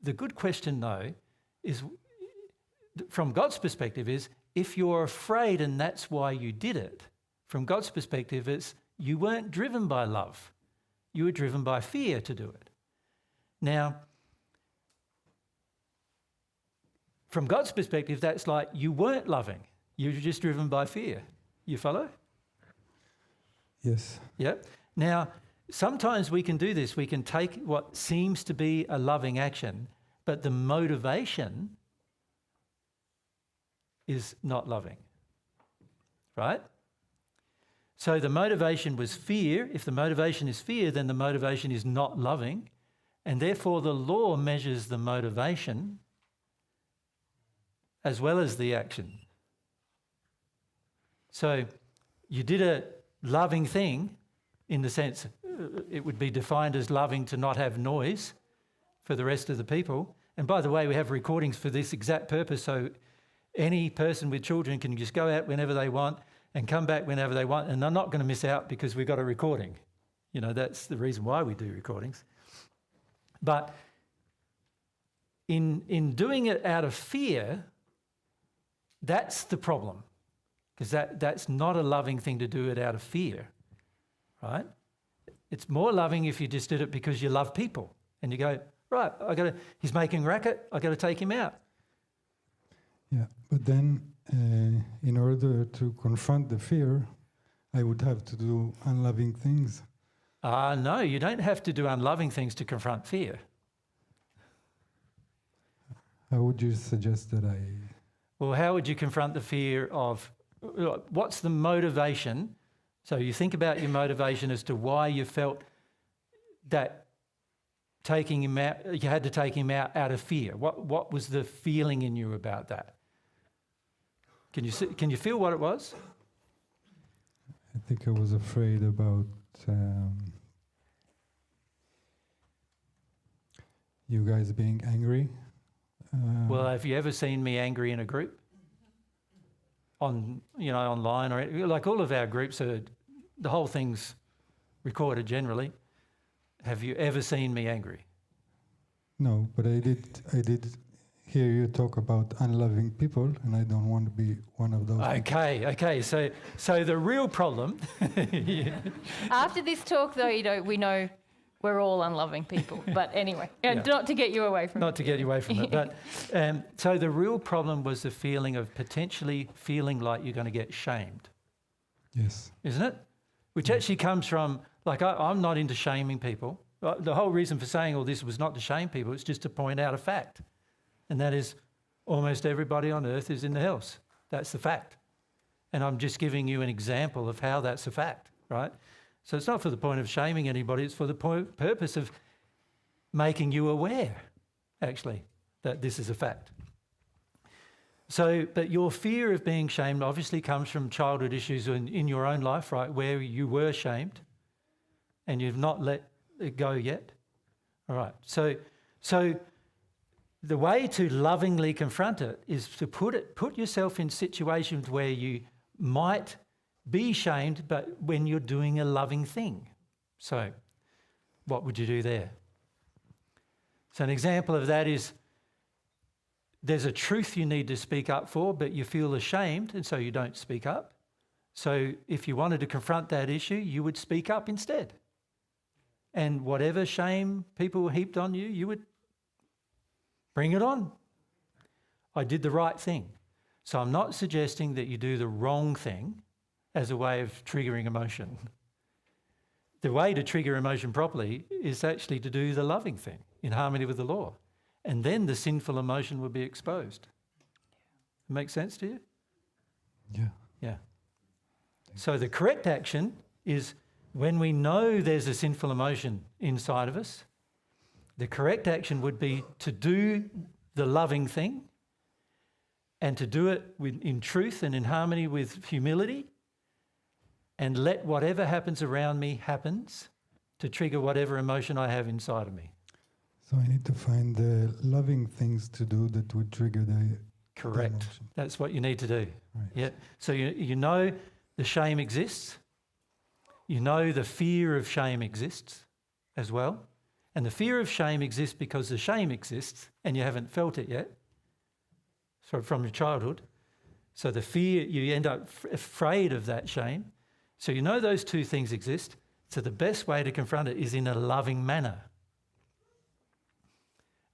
The good question, though, is from God's perspective is, if you're afraid and that's why you did it, from God's perspective, it's you weren't driven by love. You were driven by fear to do it. Now, from God's perspective, that's like you weren't loving. You were just driven by fear. You follow? Yes. Yep. Now, sometimes we can do this. We can take what seems to be a loving action, but the motivation is not loving, right? So the motivation was fear. If the motivation is fear, then the motivation is not loving, and therefore the law measures the motivation as well as the action. So you did a loving thing in the sense it would be defined as loving to not have noise for the rest of the people. And by the way, we have recordings for this exact purpose, so any person with children can just go out whenever they want and come back whenever they want, and they're not going to miss out because we've got a recording. You know, that's the reason why we do recordings. But in doing it out of fear, that's the problem, because that's not a loving thing to do it out of fear, right? It's more loving if you just did it because you love people and you go, right, he's making racket, I got to take him out. Yeah, but then in order to confront the fear, I would have to do unloving things. No, you don't have to do unloving things to confront fear. How would you suggest that I... Well, how would you confront the fear of, what's the motivation? So you think about your motivation as to why you felt that taking him out, you had to take him out of fear. What was the feeling in you about that? Can you feel what it was? I think I was afraid about you guys being angry. Well, have you ever seen me angry in a group? Online, or like all of our groups are, the whole thing's recorded generally. Have you ever seen me angry? No, but I did hear you talk about unloving people, and I don't want to be one of those. Okay. So the real problem. After this talk, though, we know we're all unloving people. But anyway, not to get you away from it. Not to get you away from it. But so the real problem was the feeling of potentially feeling like you're going to get shamed. Yes. Isn't it? Which actually comes from, like, I'm not into shaming people. The whole reason for saying all this was not to shame people, it's just to point out a fact. And that is almost everybody on earth is in the hells. That's the fact. And I'm just giving you an example of how that's a fact, right? So it's not for the point of shaming anybody, it's for the purpose of making you aware, actually, that this is a fact. So, but your fear of being shamed obviously comes from childhood issues in your own life, right, where you were shamed and you've not let it go yet. All right, so the way to lovingly confront it is to put yourself in situations where you might be shamed, but when you're doing a loving thing. So what would you do there? So an example of that is there's a truth you need to speak up for, but you feel ashamed, and so you don't speak up. So if you wanted to confront that issue, you would speak up instead. And whatever shame people heaped on you, you would bring it on. I did the right thing. So I'm not suggesting that you do the wrong thing as a way of triggering emotion. The way to trigger emotion properly is actually to do the loving thing in harmony with the law. And then the sinful emotion will be exposed. Make sense to you? Yeah. Yeah. So the correct action is when we know there's a sinful emotion inside of us, the correct action would be to do the loving thing and to do it in truth and in harmony with humility, and let whatever happens around me happens to trigger whatever emotion I have inside of me. So I need to find the loving things to do that would trigger the Correct. emotion. That's what you need to do. Right. Yeah. So you know the shame exists. You know the fear of shame exists as well. And the fear of shame exists because the shame exists and you haven't felt it yet. So from your childhood. So the fear, you end up afraid of that shame. So you know those two things exist. So the best way to confront it is in a loving manner.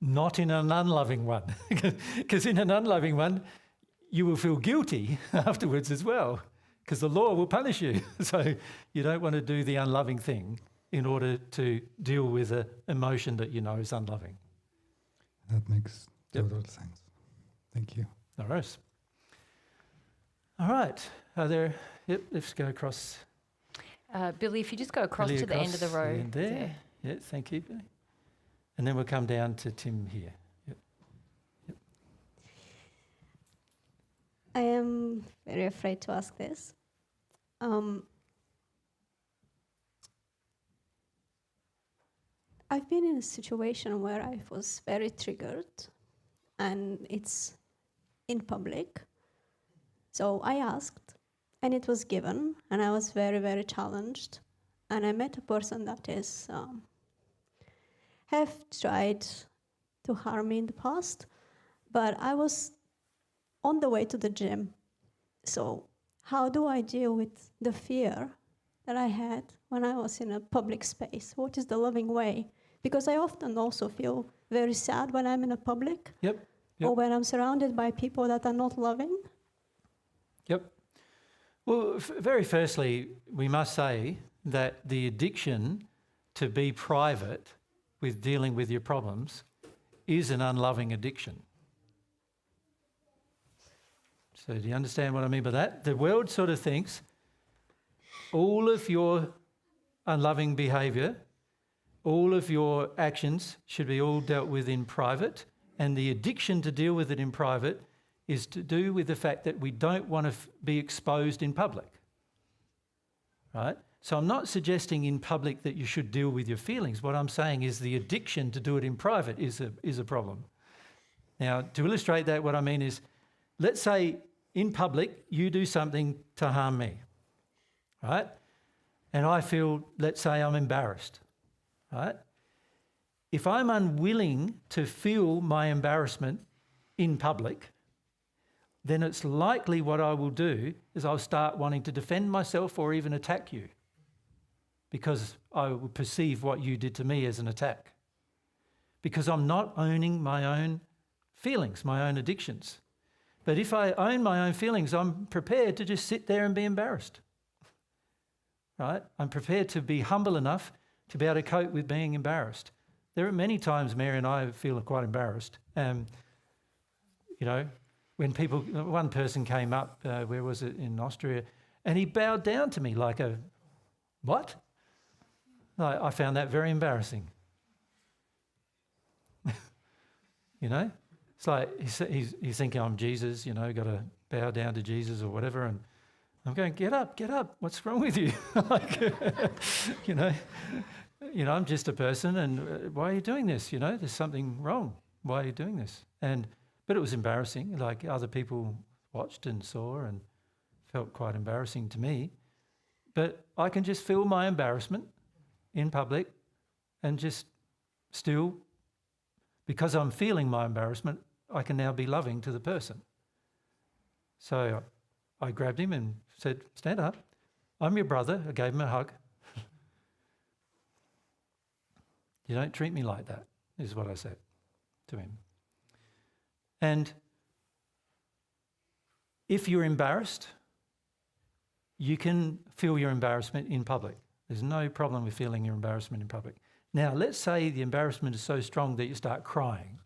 Not in an unloving one. Because in an unloving one, you will feel guilty afterwards as well. Because the law will punish you. So you don't want to do the unloving thing in order to deal with an emotion that you know is unloving. That makes total sense. Thank you. No worries. All right. Are there... Yep, let's go across. Billy, if you just go across Billy to the end of the across row. end there. Yeah, thank you, Billy. And then we'll come down to Tim here. Yep. Yep. I am very afraid to ask this. I've been in a situation where I was very triggered, and it's in public. So I asked, and it was given, and I was very, very challenged. And I met a person that is have tried to harm me in the past, but I was on the way to the gym. So how do I deal with the fear that I had when I was in a public space? What is the loving way? Because I often also feel very sad when I'm in a public, Yep. or when I'm surrounded by people that are not loving. Yep. Well, very firstly, we must say that the addiction to be private with dealing with your problems is an unloving addiction. So do you understand what I mean by that? The world sort of thinks all of your unloving behaviour, all of your actions should be all dealt with in private, and the addiction to deal with it in private is to do with the fact that we don't want to be exposed in public, right? So I'm not suggesting in public that you should deal with your feelings. What I'm saying is the addiction to do it in private is a problem. Now, to illustrate that, what I mean is, let's say in public you do something to harm me, right? And I feel, let's say I'm embarrassed, right? If I'm unwilling to feel my embarrassment in public, then it's likely what I will do is I'll start wanting to defend myself or even attack you, because I will perceive what you did to me as an attack, because I'm not owning my own feelings, my own addictions. But if I own my own feelings, I'm prepared to just sit there and be embarrassed, right? I'm prepared to be humble enough to be able to cope with being embarrassed. There are many times Mary and I feel quite embarrassed. You know, when one person came up, where was it, in Austria, and he bowed down to me like a, what? I found that very embarrassing. You know, it's like he's thinking I'm Jesus, you know, got to bow down to Jesus or whatever, and I'm going, get up, what's wrong with you? Like, you know, I'm just a person, and why are you doing this? You know, there's something wrong. Why are you doing this? But it was embarrassing. Like, other people watched and saw and felt quite embarrassing to me. But I can just feel my embarrassment in public and just still, because I'm feeling my embarrassment, I can now be loving to the person. So I grabbed him and said, stand up. I'm your brother. I gave him a hug. You don't treat me like that, is what I said to him. And if you're embarrassed, you can feel your embarrassment in public. There's no problem with feeling your embarrassment in public. Now, let's say the embarrassment is so strong that you start crying.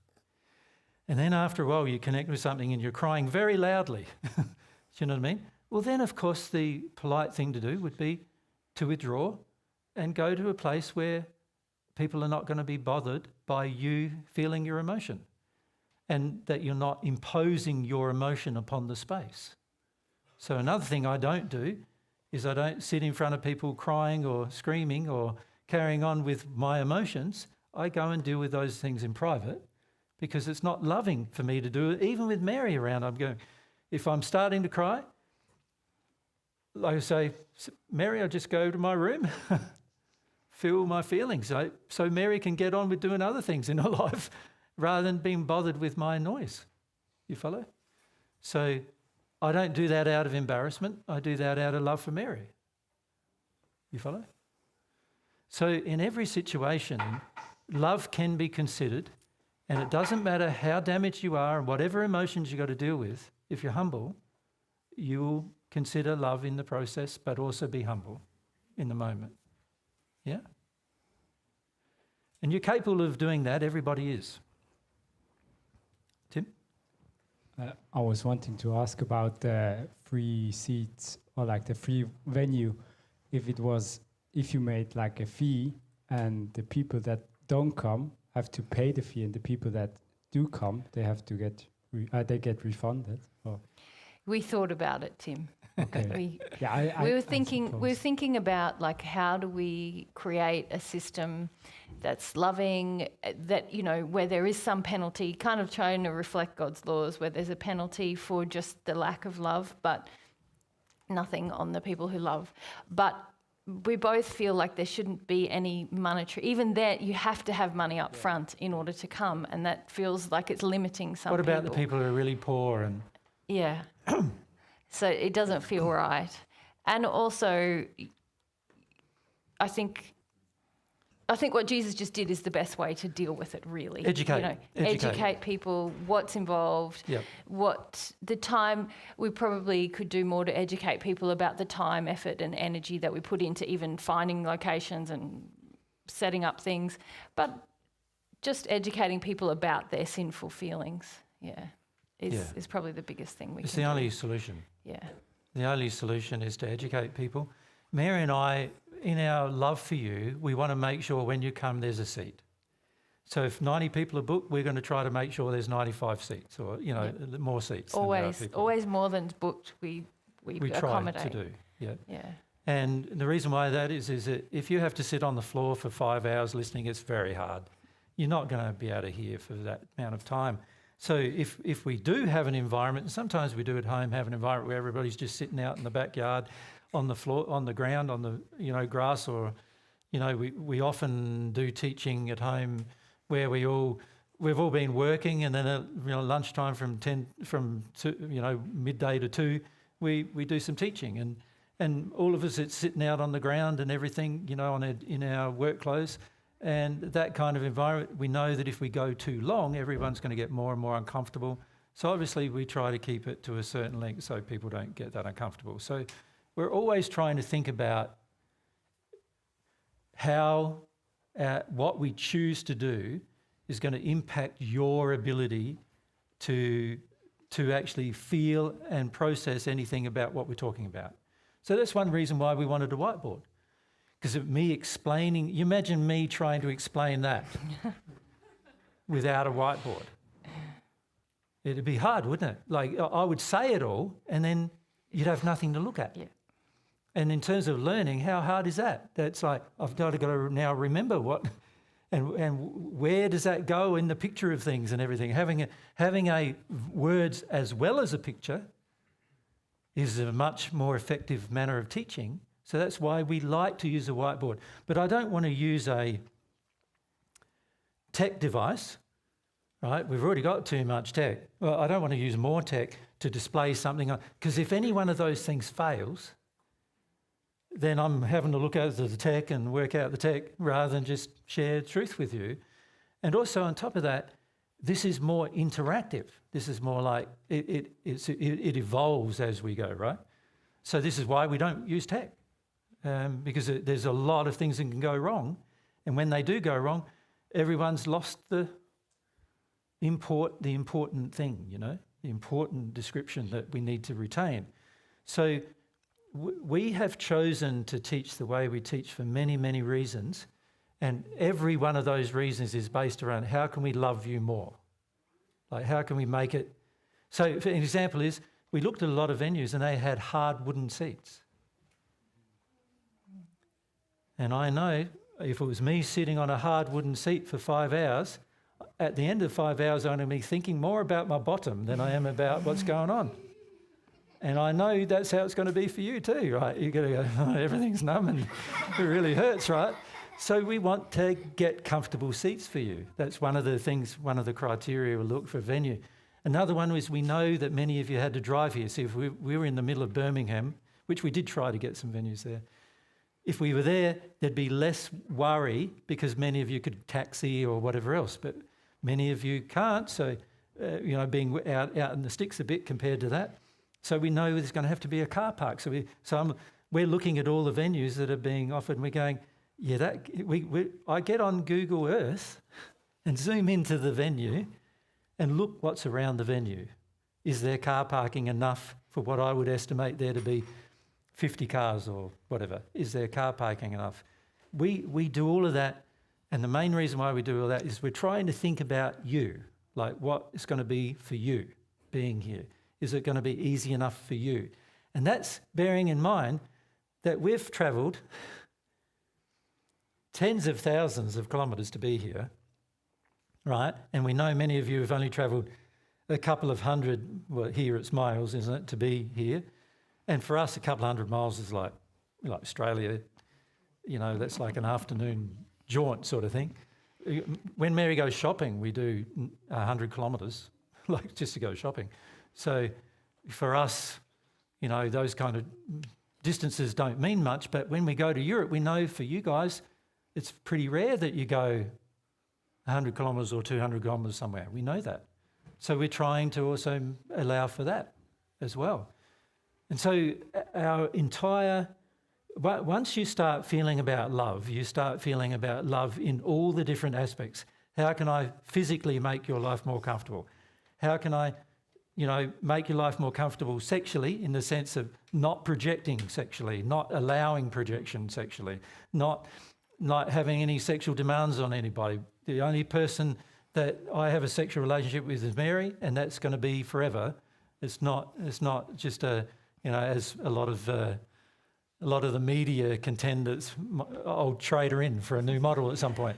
And then after a while you connect with something and you're crying very loudly. Do you know what I mean? Well, then, of course, the polite thing to do would be to withdraw and go to a place where people are not going to be bothered by you feeling your emotion, and that you're not imposing your emotion upon the space. So another thing I don't do is I don't sit in front of people crying or screaming or carrying on with my emotions. I go and deal with those things in private, because it's not loving for me to do it. Even with Mary around, I'm going, if I'm starting to cry, like I say, Mary, I just go to my room, feel my feelings, so Mary can get on with doing other things in her life rather than being bothered with my noise. You follow? So I don't do that out of embarrassment. I do that out of love for Mary. You follow? So in every situation, love can be considered, and it doesn't matter how damaged you are and whatever emotions you've got to deal with. If you're humble, you will consider love in the process, but also be humble in the moment. Yeah? And you're capable of doing that. Everybody is. Tim? I was wanting to ask about the free seats, or like the free venue. If you made like a fee and the people that don't come have to pay the fee, and the people that do come, they have to get refunded. Or? We thought about it, Tim. Okay. We were thinking about, like, how do we create a system that's loving, that, you know, where there is some penalty, kind of trying to reflect God's laws, where there's a penalty for just the lack of love, but nothing on the people who love. But we both feel like there shouldn't be any monetary, even there you have to have money up front in order to come, and that feels like it's limiting some people. What about the people who are really poor and... Yeah. So it doesn't feel right. And also, I think what Jesus just did is the best way to deal with it, really. Educate. You know, educate people, what's involved, what the time. We probably could do more to educate people about the time, effort and energy that we put into even finding locations and setting up things. But just educating people about their sinful feelings, is probably the biggest thing we can do. It's the only solution. Yeah. The only solution is to educate people. Mary and I, in our love for you, we want to make sure when you come there's a seat. So if 90 people are booked, we're going to try to make sure there's 95 seats, or, you know, more seats. Always more than booked, we accommodate. Try to do, yeah. Yeah. And the reason why that is that if you have to sit on the floor for 5 hours listening, it's very hard. You're not going to be able to hear for that amount of time. So if we do have an environment, and sometimes we do at home have an environment where everybody's just sitting out in the backyard, on the floor, on the ground, on the, you know, grass, or, you know, we often do teaching at home where we've all been working, and then at, you know, lunchtime from 2, you know, midday to 2, we do some teaching, and all of us, it's sitting out on the ground and everything, you know, in our work clothes. And that kind of environment, we know that if we go too long, everyone's going to get more and more uncomfortable. So obviously we try to keep it to a certain length so people don't get that uncomfortable. So we're always trying to think about how what we choose to do is going to impact your ability to actually feel and process anything about what we're talking about. So that's one reason why we wanted a whiteboard. Because of me explaining, you imagine me trying to explain that without a whiteboard. It'd be hard, wouldn't it? Like, I would say it all and then you'd have nothing to look at. Yeah. And in terms of learning, how hard is that? That's like, I've got to now remember what, and where does that go in the picture of things and everything? Having a words as well as a picture is a much more effective manner of teaching. So that's why we like to use a whiteboard. But I don't want to use a tech device, right? We've already got too much tech. Well, I don't want to use more tech to display something. Because if any one of those things fails, then I'm having to look at the tech and work out the tech rather than just share truth with you. And also on top of that, this is more interactive. This is more like it evolves as we go, right? So this is why we don't use tech, because there's a lot of things that can go wrong. And when they do go wrong, everyone's lost the important thing, you know, the important description that we need to retain. So we have chosen to teach the way we teach for many, many reasons. And every one of those reasons is based around how can we love you more? Like how can we make it? So for an example is, we looked at a lot of venues and they had hard wooden seats. And I know if it was me sitting on a hard wooden seat for 5 hours, at the end of 5 hours I'm going to be thinking more about my bottom than I am about what's going on. And I know that's how it's going to be for you too, right? You're going to go, oh, everything's numb and it really hurts, right? So we want to get comfortable seats for you. That's one of the things, one of the criteria we look for a venue. Another one was we know that many of you had to drive here. See, if we were in the middle of Birmingham, which we did try to get some venues there, if we were there, there'd be less worry because many of you could taxi or whatever else, but many of you can't. So, you know, being out in the sticks a bit compared to that. So we know there's going to have to be a car park. We're looking at all the venues that are being offered and we're going, yeah, I get on Google Earth and zoom into the venue and look what's around the venue. Is there car parking enough for what I would estimate there to be 50 cars or whatever? Is there car parking enough? We do all of that, and the main reason why we do all that is we're trying to think about you, like what it's going to be for you being here. Is it going to be easy enough for you? And that's bearing in mind that we've travelled tens of thousands of kilometres to be here, right? And we know many of you have only travelled a couple of hundred, well, here it's miles, isn't it, to be here. And for us, a couple of 100 miles is like Australia, you know, that's like an afternoon jaunt sort of thing. When Mary goes shopping, we do 100 kilometres, like just to go shopping. So for us, you know, those kind of distances don't mean much, but when we go to Europe, we know for you guys, it's pretty rare that you go 100 kilometres or 200 kilometres somewhere. We know that. So we're trying to also allow for that as well. And so our entire, once you start feeling about love, you start feeling about love in all the different aspects. How can I physically make your life more comfortable? How can I, you know, make your life more comfortable sexually in the sense of not projecting sexually, not allowing projection sexually, not having any sexual demands on anybody. The only person that I have a sexual relationship with is Mary, and that's going to be forever. It's not just a, you know, as a lot of the media contend it's I'll trade her in for a new model at some point.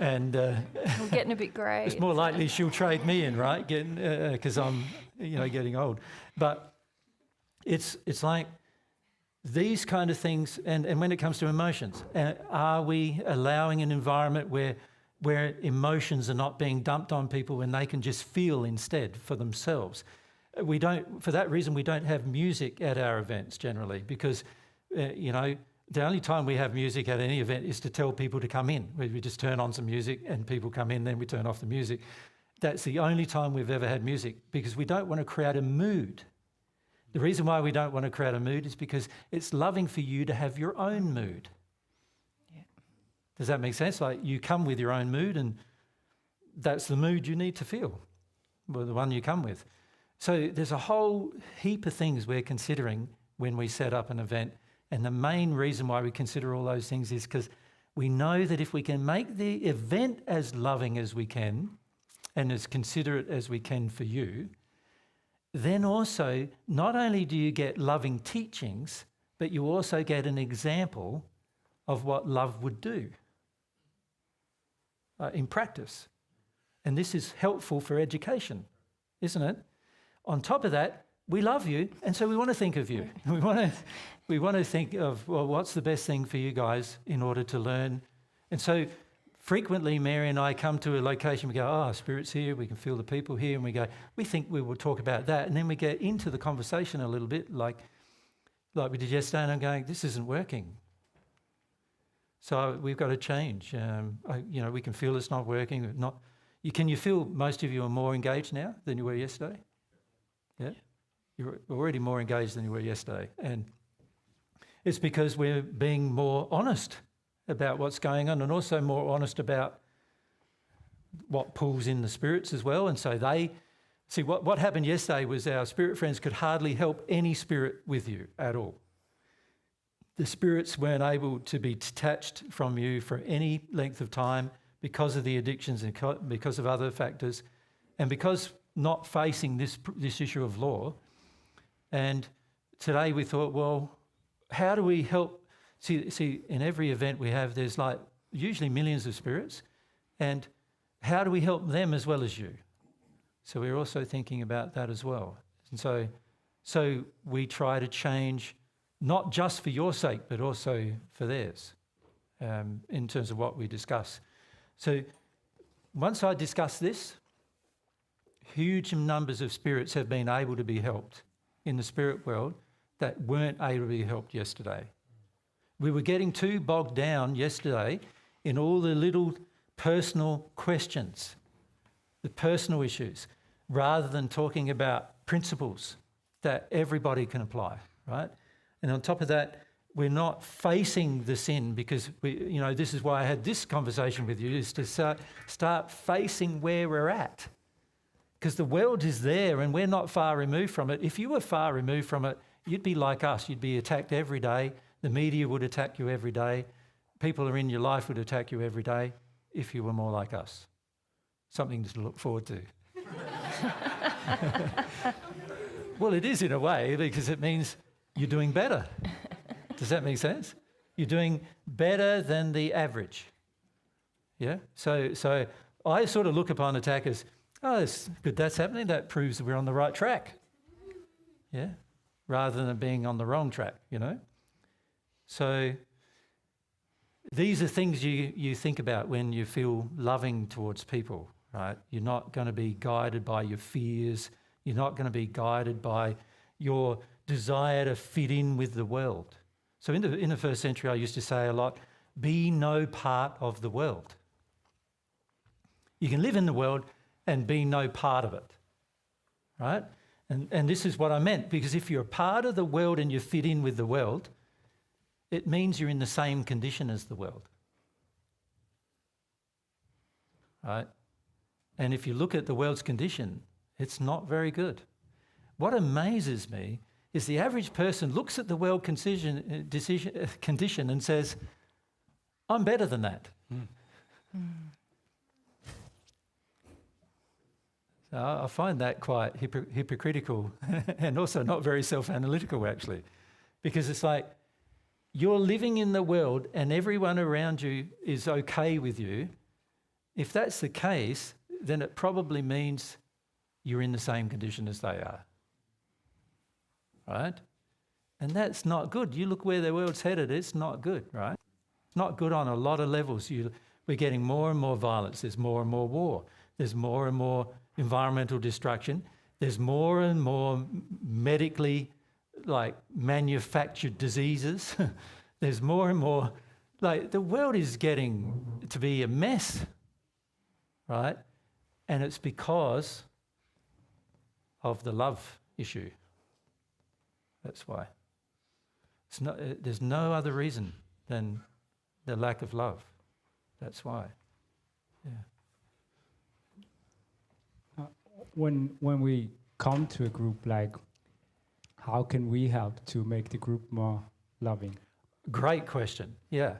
And We're getting a bit grey. it's more likely she'll trade me in, right? Because I'm, you know, getting old. But it's like these kind of things, and when it comes to emotions, are we allowing an environment where emotions are not being dumped on people and they can just feel instead for themselves? We don't, for that reason, we don't have music at our events generally because, you know, the only time we have music at any event is to tell people to come in. We just turn on some music and people come in, then we turn off the music. That's the only time we've ever had music because we don't want to create a mood. The reason why we don't want to create a mood is because it's loving for you to have your own mood. Yeah. Does that make sense? Like you come with your own mood and that's the mood you need to feel, well, the one you come with. So there's a whole heap of things we're considering when we set up an event. And the main reason why we consider all those things is because we know that if we can make the event as loving as we can and as considerate as we can for you, then also not only do you get loving teachings, but you also get an example of what love would do in practice. And this is helpful for education, isn't it? On top of that, we love you, and so we want to think of you. We want to think of, well, what's the best thing for you guys in order to learn? And so frequently Mary and I come to a location, we go, oh, Spirit's here, we can feel the people here, and we go, we think we will talk about that. And then we get into the conversation a little bit like we did yesterday, and I'm going, this isn't working. So we've got to change. We can feel it's not working. Can you feel most of you are more engaged now than you were yesterday? Yeah? You're already more engaged than you were yesterday. And it's because we're being more honest about what's going on, and also more honest about what pulls in the spirits as well. And so what happened yesterday was our spirit friends could hardly help any spirit with you at all. The spirits weren't able to be detached from you for any length of time because of the addictions and because of other factors, and because not facing this issue of law. And today we thought, well, how do we help? See, in every event we have, there's like usually millions of spirits, and how do we help them as well as you? So we're also thinking about that as well. And so we try to change, not just for your sake, but also for theirs, in terms of what we discuss. So once I discuss this, huge numbers of spirits have been able to be helped in the spirit world that weren't able to be helped yesterday. We were getting too bogged down yesterday in all the little personal questions, the personal issues, rather than talking about principles that everybody can apply, right? And on top of that, we're not facing the sin, because this is why I had this conversation with you, is to start facing where we're at. Because the world is there and we're not far removed from it. If you were far removed from it, you'd be like us. You'd be attacked every day. The media would attack you every day. People who are in your life would attack you every day if you were more like us. Something to look forward to. Well, it is in a way, because it means you're doing better. Does that make sense? You're doing better than the average. Yeah? So I sort of look upon attack as, oh, it's good that's happening. That proves that we're on the right track. Yeah? Rather than being on the wrong track, So these are things you think about when you feel loving towards people, right? You're not going to be guided by your fears. You're not going to be guided by your desire to fit in with the world. So in the first century, I used to say a lot, be no part of the world. You can live in the world and be no part of it, right? And this is what I meant, because if you're a part of the world and you fit in with the world, it means you're in the same condition as the world, right? And if you look at the world's condition, it's not very good. What amazes me is the average person looks at the world condition and says, I'm better than that. So I find that quite hypocritical and also not very self-analytical, actually, because it's like you're living in the world and everyone around you is okay with you. If that's the case, then it probably means you're in the same condition as they are, right? And that's not good. You look where the world's headed, it's not good, right? It's not good on a lot of levels. We're getting more and more violence. There's more and more war. There's more and more environmental destruction. There's more and more medically manufactured diseases. There's more and more, the world is getting to be a mess, right? And it's because of the love issue. That's why. There's no other reason than the lack of love. That's why. Yeah. When we come to a group, how can we help to make the group more loving? Great question. Yeah.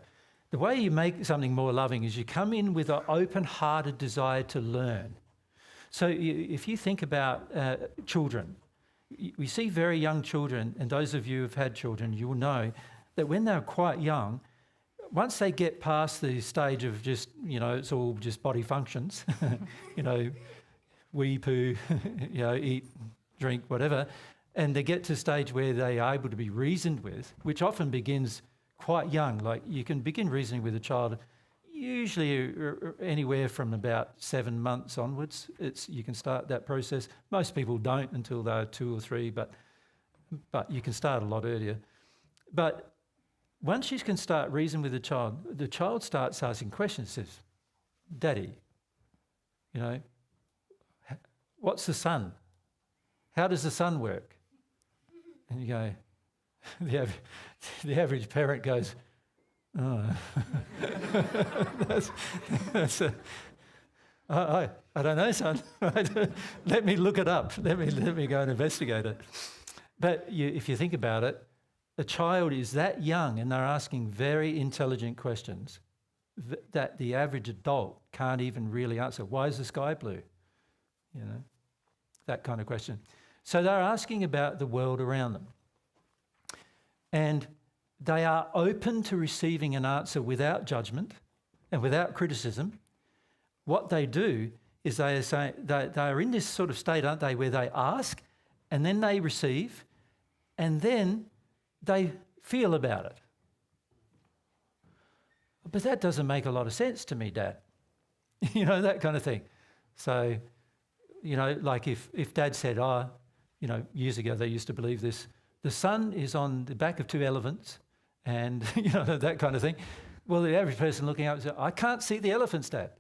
The way you make something more loving is you come in with an open-hearted desire to learn. So if you think about children, we see very young children, and those of you who've had children, you will know that when they're quite young, once they get past the stage of just, it's all just body functions, wee, poo, eat, drink, whatever, and they get to a stage where they are able to be reasoned with, which often begins quite young. You can begin reasoning with a child, usually anywhere from about 7 months onwards, you can start that process. Most people don't until they're 2 or 3, but you can start a lot earlier. But once you can start reasoning with the child starts asking questions. Says, "Daddy, you know, what's the sun? How does the sun work?" And you go, the average parent goes, "Oh, I don't know, son. Let me look it up. Let me go and investigate it." But if you think about it, a child is that young and they're asking very intelligent questions that the average adult can't even really answer. Why is the sky blue? You know, that kind of question. So they're asking about the world around them. And they are open to receiving an answer without judgment and without criticism. What they do is they are in this sort of state, aren't they, where they ask and then they receive and then they feel about it. But that doesn't make a lot of sense to me, Dad. You know, that kind of thing. So, you know, like if Dad said, you know, years ago they used to believe this, the sun is on the back of 2 elephants and, you know, that kind of thing. Well, the average person looking up says, "I can't see the elephants, Dad."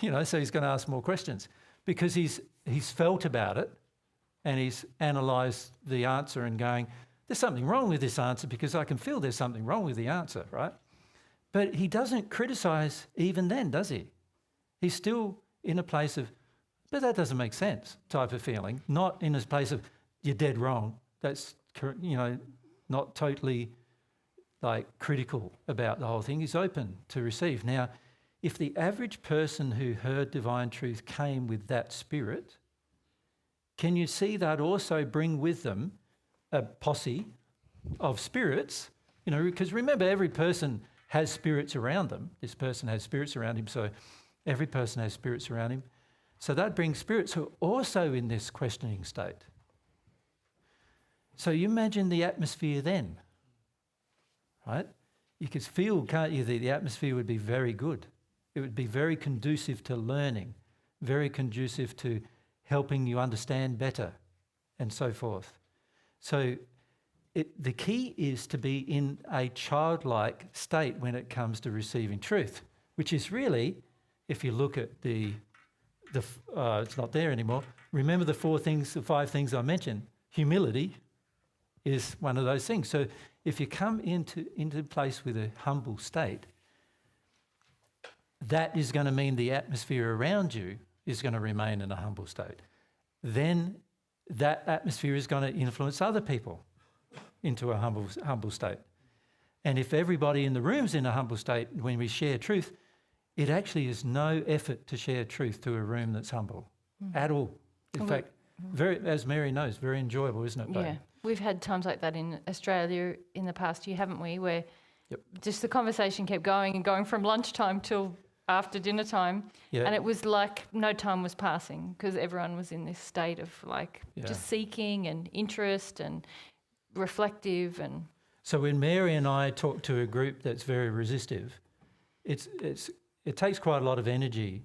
You know, so he's going to ask more questions because he's felt about it and he's analysed the answer and going, "There's something wrong with this answer because I can feel there's something wrong with the answer," right? But he doesn't criticise even then, does he? He's still in a place of, "But that doesn't make sense," type of feeling, not in a place of, "You're dead wrong." That's, you know, not totally like critical about the whole thing. He's open to receive. Now, if the average person who heard divine truth came with that spirit, can you see that also bring with them a posse of spirits? You know, because remember, every person has spirits around them. This person has spirits around him, so every person has spirits around him. So that brings spirits who are also in this questioning state. So you imagine the atmosphere then, right? You could feel, can't you, that the atmosphere would be very good. It would be very conducive to learning, very conducive to helping you understand better, and so forth. So the key is to be in a childlike state when it comes to receiving truth, which is really, if you look at it's not there anymore. Remember the 5 things I mentioned. Humility is one of those things. So if you come into a place with a humble state, that is going to mean the atmosphere around you is going to remain in a humble state. Then that atmosphere is going to influence other people into a humble state. And if everybody in the room's in a humble state, when we share truth, it actually is no effort to share truth to a room that's humble at all. In fact, very, as Mary knows, very enjoyable, isn't it, babe? Yeah, we've had times like that in Australia in the past year, haven't we, where just the conversation kept going and going from lunchtime till after dinner time, and it was like no time was passing because everyone was in this state of like just seeking and interest and reflective. And so when Mary and I talk to a group that's very resistive, it takes quite a lot of energy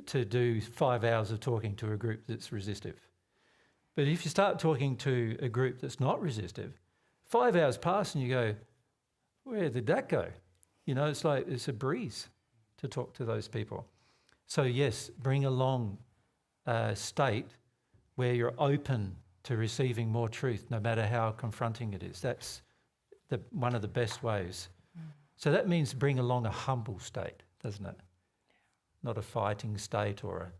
to do 5 hours of talking to a group that's resistive. But if you start talking to a group that's not resistive, 5 hours pass and you go, "Where did that go?" You know, it's like it's a breeze to talk to those people. So yes, bring along a state where you're open to receiving more truth, no matter how confronting it is. That's one of the best ways. So that means bring along a humble state, doesn't it? Not a fighting state or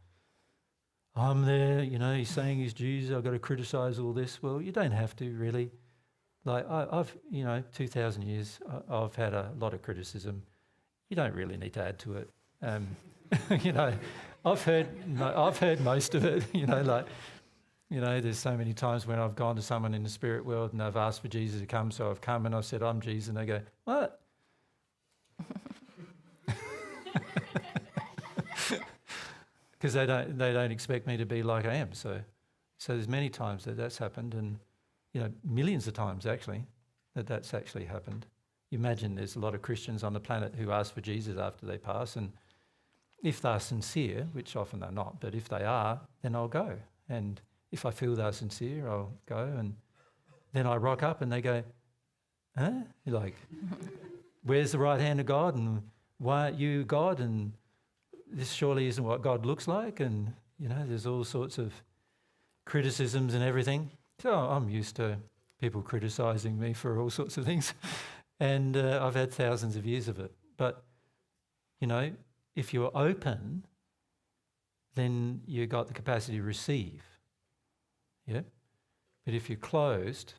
I'm there, you know, he's saying he's Jesus, I've got to criticise all this. Well, you don't have to really. Like I've, 2,000 years, I've had a lot of criticism. You don't really need to add to it. I've heard most of it. There's so many times when I've gone to someone in the spirit world and they've asked for Jesus to come, so I've come and I've said I'm Jesus, and they go, "What?" Because they don't expect me to be like I am. So there's many times that's happened, and millions of times actually that's actually happened. you imagine there's a lot of Christians on the planet who ask for Jesus after they pass, and if they're sincere, which often they're not, but if they are, then I'll go. And if I feel they're sincere, I'll go. And then I rock up and they go, huh? You're like, where's the right hand of God? And why aren't you God? And this surely isn't what God looks like. And, you know, there's all sorts of criticisms and everything. So I'm used to people criticising me for all sorts of things. And I've had thousands of years of it. But, you know, if you're open, then you've got the capacity to receive. Yeah? But if you're closed,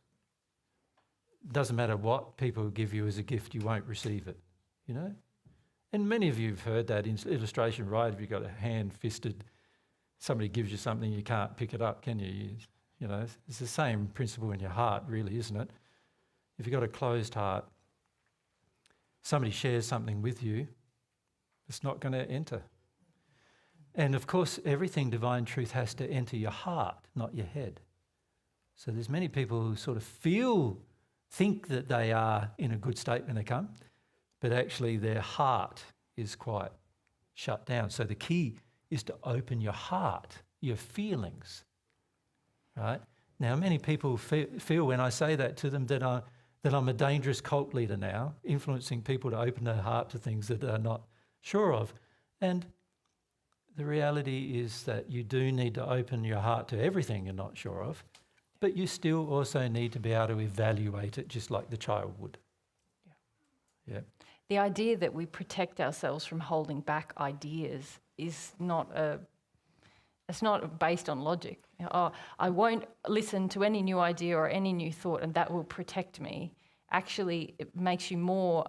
doesn't matter what people give you as a gift, you won't receive it, you know? And many of you have heard that illustration, right? If you've got a hand-fisted, somebody gives you something, you can't pick it up, can you? You know, it's the same principle in your heart, really, isn't it? If you've got a closed heart, somebody shares something with you, it's not going to enter. And of course, everything divine truth has to enter your heart, not your head. So there's many people who sort of think that they are in a good state when they come, but actually their heart is quite shut down. So the key is to open your heart, your feelings, right? Now, many people feel when I say that to them that I'm a dangerous cult leader now, influencing people to open their heart to things that they're not sure of. And the reality is that you do need to open your heart to everything you're not sure of, but you still also need to be able to evaluate it just like the child would. Yeah. The idea that we protect ourselves from holding back ideas is it's not based on logic. You know, oh, I won't listen to any new idea or any new thought and that will protect me. Actually, it makes you more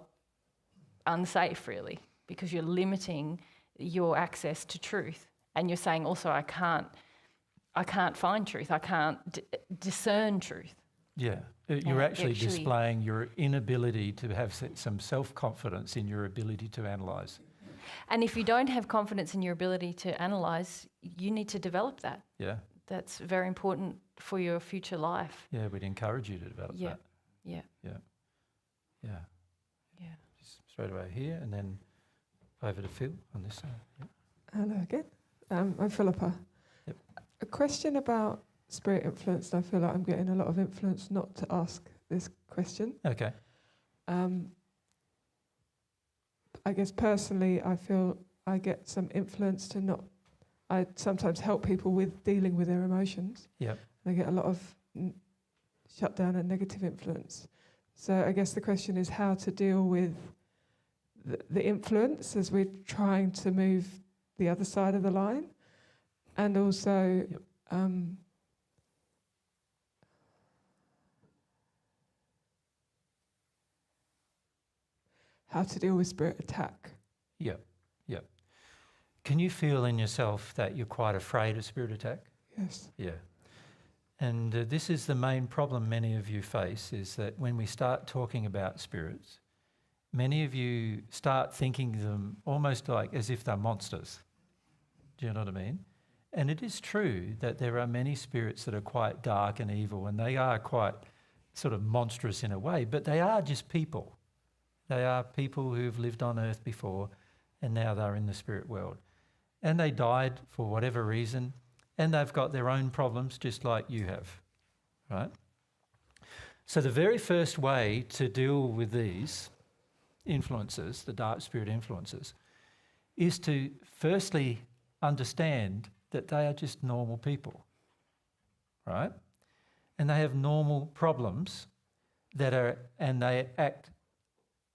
unsafe, really, because you're limiting your access to truth. And you're saying also, I can't find truth. I can't discern truth. Yeah, you're actually displaying your inability to have some self-confidence in your ability to analyse. And if you don't have confidence in your ability to analyse, you need to develop that. Yeah. That's very important for your future life. Yeah, we'd encourage you to develop that. Yeah. Yeah. Yeah. Yeah. Just straight away here and then over to Phil on this side. Yep. Hello again. I'm Philippa. Yep. A question about spirit influence. I feel like I'm getting a lot of influence not to ask this question. Okay. I guess personally, I feel I get some influence to not. I sometimes help people with dealing with their emotions. Yep. I get a lot of shut down and negative influence. So I guess the question is how to deal with the influence as we're trying to move the other side of the line, and also how to deal with spirit attack. Yep. Yep. Can you feel in yourself that you're quite afraid of spirit attack? Yes. Yeah. And this is the main problem many of you face, is that when we start talking about spirits, many of you start thinking of them almost like as if they're monsters. Do you know what I mean? And it is true that there are many spirits that are quite dark and evil, and they are quite sort of monstrous in a way, but they are just people. They are people who've lived on earth before, and now they're in the spirit world. And they died for whatever reason, and they've got their own problems just like you have, right? So the very first way to deal with these influences, the dark spirit influences, is to firstly understand that they are just normal people, right? And they have normal problems and they act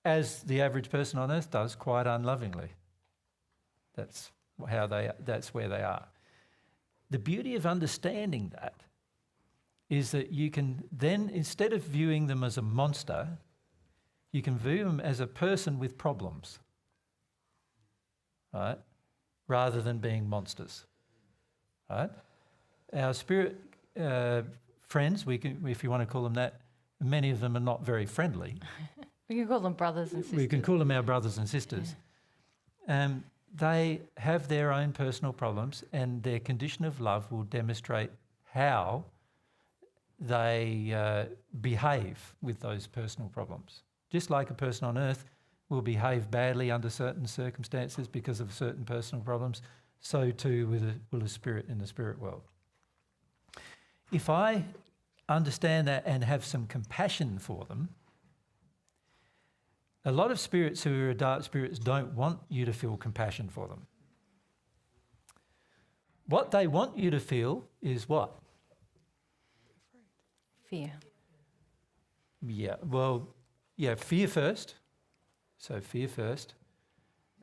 as the average person on earth does, quite unlovingly. That's where they are. The beauty of understanding that is that you can then, instead of viewing them as a monster, you can view them as a person with problems, right? Rather than being monsters, right? Our spirit friends, if you want to call them that, many of them are not very friendly. We can call them brothers and sisters. We can call them our brothers and sisters. Yeah. They have their own personal problems, and their condition of love will demonstrate how they behave with those personal problems, Just like a person on earth will behave badly under certain circumstances because of certain personal problems, so too will a spirit in the spirit world. If I understand that and have some compassion for them, a lot of spirits who are dark spirits don't want you to feel compassion for them. What they want you to feel is what? Fear. Yeah, well, yeah, fear first. So fear first.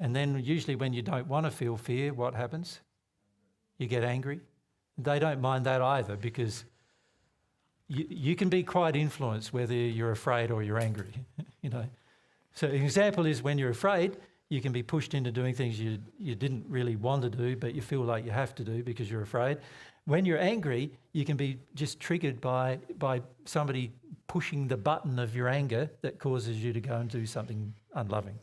And then usually when you don't want to feel fear, what happens? You get angry. They don't mind that either, because you can be quite influenced whether you're afraid or you're angry, you know. So an example is when you're afraid, you can be pushed into doing things you didn't really want to do, but you feel like you have to do because you're afraid. When you're angry, you can be just triggered by somebody pushing the button of your anger that causes you to go and do something unloving.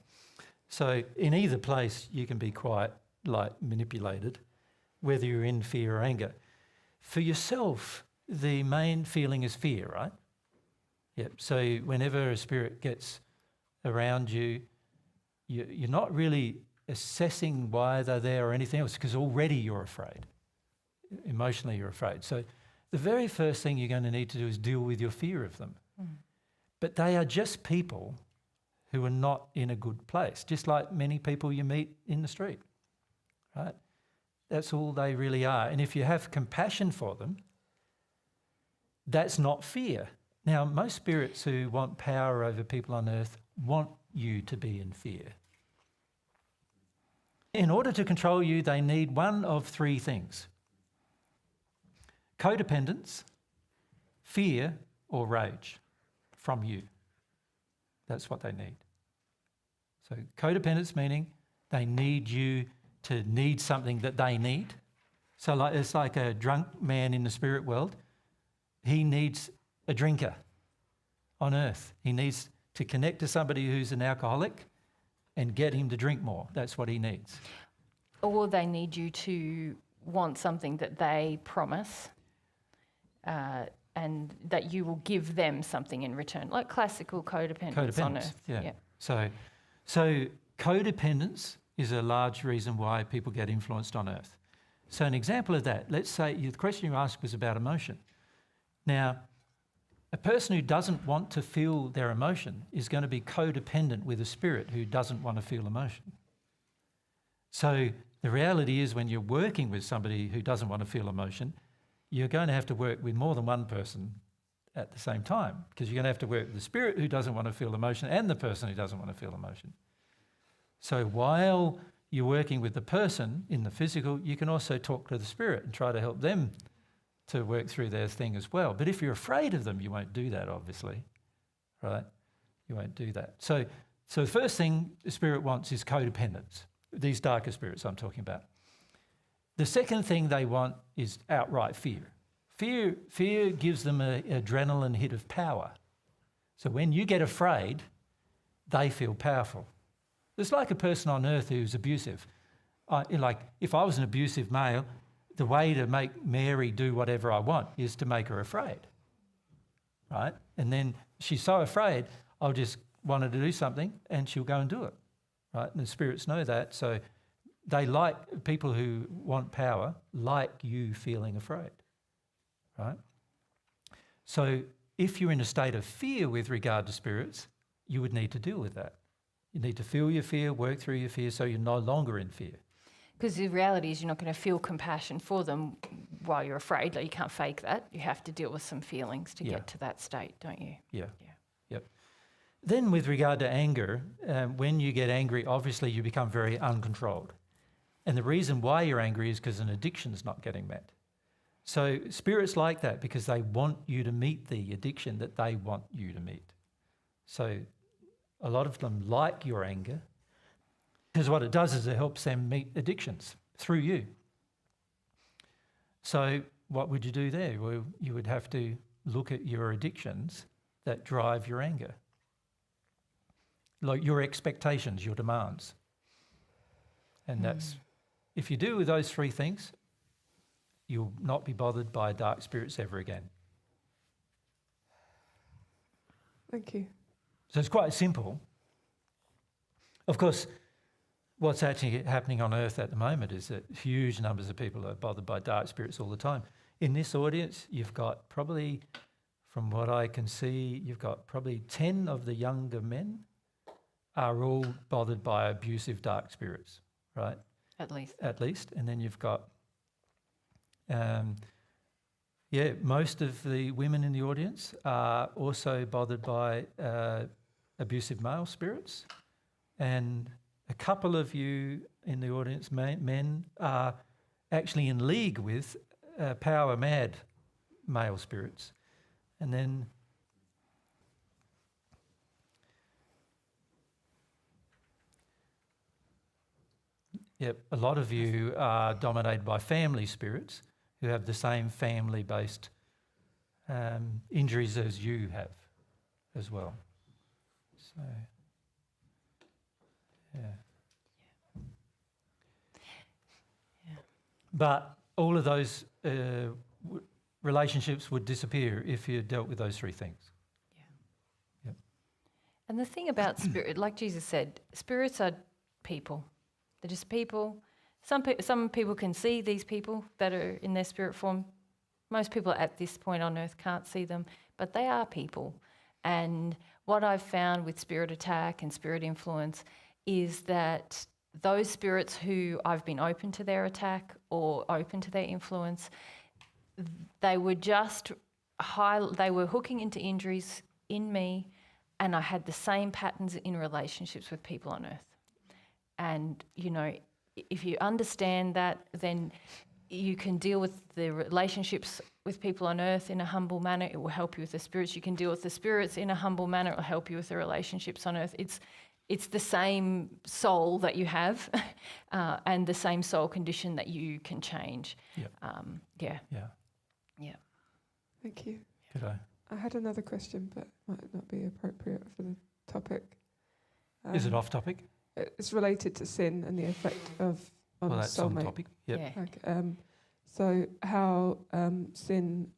So in either place, you can be quite manipulated, whether you're in fear or anger. For yourself, the main feeling is fear, right? Yep. So whenever a spirit gets around you, you're not really assessing why they're there or anything else, because already you're afraid. Emotionally, you're afraid. So the very first thing you're going to need to do is deal with your fear of them. But they are just people who are not in a good place, just like many people you meet in the street, right? That's all they really are. And if you have compassion for them, that's not fear. Now, most spirits who want power over people on earth want you to be in fear. In order to control you, they need one of three things: codependence, fear, or rage from you. That's what they need. So codependence meaning they need you to need something that they need. So it's like a drunk man in the spirit world. He needs a drinker on earth. He needs to connect to somebody who's an alcoholic and get him to drink more. That's what he needs. Or they need you to want something that they promise, and that you will give them something in return, like classical codependence on earth. Yeah. So codependence is a large reason why people get influenced on earth. So an example of that, let's say the question you asked was about emotion. Now, a person who doesn't want to feel their emotion is going to be codependent with a spirit who doesn't want to feel emotion. So the reality is when you're working with somebody who doesn't want to feel emotion, you're going to have to work with more than one person at the same time, because you're going to have to work with the spirit who doesn't want to feel emotion and the person who doesn't want to feel emotion. So while you're working with the person in the physical, you can also talk to the spirit and try to help them to work through their thing as well. But if you're afraid of them, you won't do that, obviously, right? You won't do that. So the first thing the spirit wants is codependence, these darker spirits I'm talking about. The second thing they want is outright fear. Fear gives them an adrenaline hit of power. So when you get afraid, they feel powerful. It's like a person on earth who's abusive. Like if I was an abusive male, the way to make Mary do whatever I want is to make her afraid, right? And then she's so afraid, I'll just want her to do something and she'll go and do it, right? And the spirits know that, so they like people who want power, like you feeling afraid, right? So if you're in a state of fear with regard to spirits, you would need to deal with that. You need to feel your fear, work through your fear, so you're no longer in fear. Because the reality is you're not going to feel compassion for them while you're afraid. Like you can't fake that. You have to deal with some feelings to get to that state, don't you? Yeah. Yep. Then with regard to anger, when you get angry, obviously you become very uncontrolled. And the reason why you're angry is because an addiction is not getting met. So spirits like that because they want you to meet the addiction that they want you to meet. So a lot of them like your anger, because what it does is it helps them meet addictions through you. So what would you do there? Well, you would have to look at your addictions that drive your anger, like your expectations, your demands. And that's, if you do with those three things, you'll not be bothered by dark spirits ever again. Thank you. So it's quite simple. Of course, what's actually happening on Earth at the moment is that huge numbers of people are bothered by dark spirits all the time. In this audience, you've got probably, from what I can see, you've got probably 10 of the younger men are all bothered by abusive dark spirits, right? At least. At least. And then you've got, most of the women in the audience are also bothered by abusive male spirits. And a couple of you in the audience, men, are actually in league with power-mad male spirits. And then a lot of you are dominated by family spirits who have the same family-based injuries as you have as well. So, But all of those relationships would disappear if you dealt with those three things. And the thing about spirit, like Jesus said, spirits are people. They're just people. Some people can see these people that are in their spirit form. Most people at this point on earth can't see them, but they are people. And what I've found with spirit attack and spirit influence is that those spirits who I've been open to their attack or open to their influence, they were just they were hooking into injuries in me, and I had the same patterns in relationships with people on earth. And, you know, if you understand that, then you can deal with the relationships with people on earth in a humble manner. It will help you with the spirits. You can deal with the spirits in a humble manner. It will help you with the relationships on earth. It's the same soul that you have and the same soul condition that you can change. Yep. Yeah. Thank you. Good eye. I had another question, but might not be appropriate for the topic. Is it off topic? It's related to sin and the effect on Well, that's soulmate. on topic. Yep. Yeah. Okay, so how sin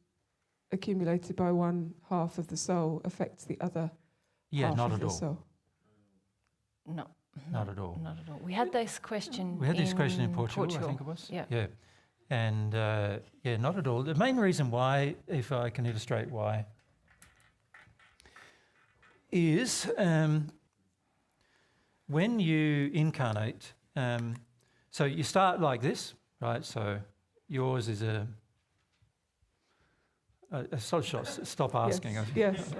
accumulated by one half of the soul affects the other Yeah, half not of at the all. soul? No. Not at all. Not at all. We had this question. We had this question in Portugal, I think it was. Yeah. Yeah. And not at all. The main reason why, if I can illustrate why, is when you incarnate, so you start like this, right? So yours is stop asking. Yes.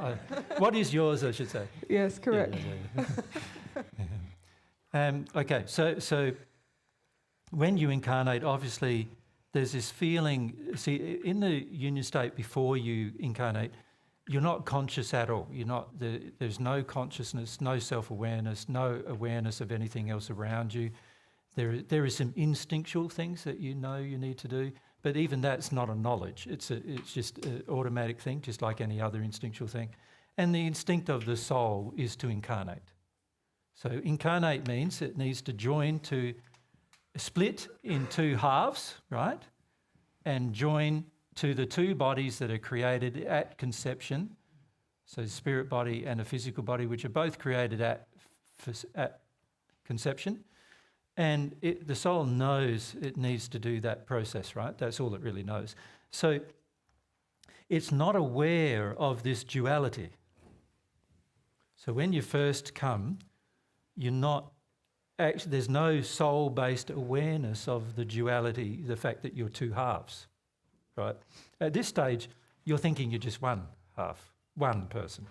What is yours, I should say? Yes, correct. Okay, so when you incarnate, obviously there's this feeling, see, in the union state before you incarnate, you're not conscious at all. There's no consciousness, no self-awareness, no awareness of anything else around you. There is some instinctual things that you know you need to do, but even that's not a knowledge. It's just an automatic thing, just like any other instinctual thing. And the instinct of the soul is to incarnate. So incarnate means it needs to split in two halves, right? And join to the two bodies that are created at conception, so spirit body and a physical body, which are both created at conception. And the soul knows it needs to do that process, right? That's all it really knows. So it's not aware of this duality. So when you first come, you're not actually, there's no soul-based awareness of the duality, the fact that you're two halves, right? At this stage, you're thinking you're just one half, one person.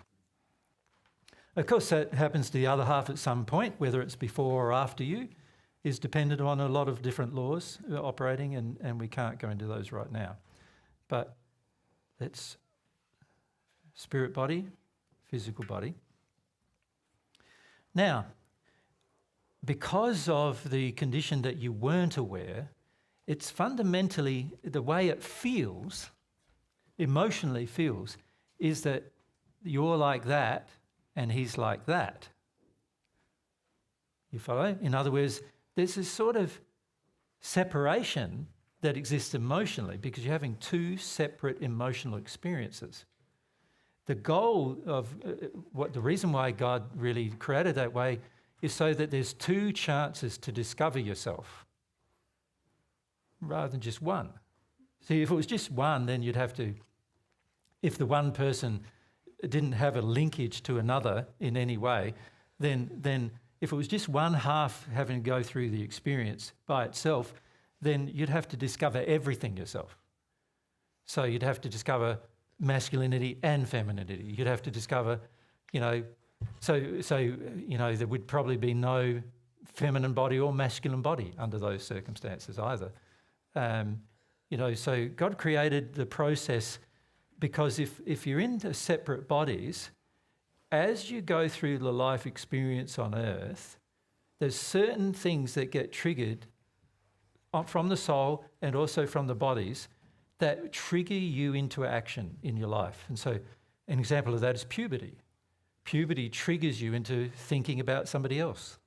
Of course, that happens to the other half at some point, whether it's before or after you, is dependent on a lot of different laws operating, and we can't go into those right now. But it's spirit body, physical body. Now, because of the condition that you weren't aware, it's fundamentally the way it feels, emotionally feels, is that you're like that and he's like that. You follow? In other words, there's this sort of separation that exists emotionally because you're having two separate emotional experiences. the goal of the reason why God really created that way is so that there's two chances to discover yourself rather than just one. See, if it was just one, then you'd have to, if the one person didn't have a linkage to another in any way, then if it was just one half having to go through the experience by itself, then you'd have to discover everything yourself. So you'd have to discover masculinity and femininity. You'd have to discover, so there would probably be no feminine body or masculine body under those circumstances either. So God created the process because if you're into separate bodies, as you go through the life experience on earth, there's certain things that get triggered from the soul and also from the bodies that trigger you into action in your life. And so an example of that is puberty. Puberty triggers you into thinking about somebody else.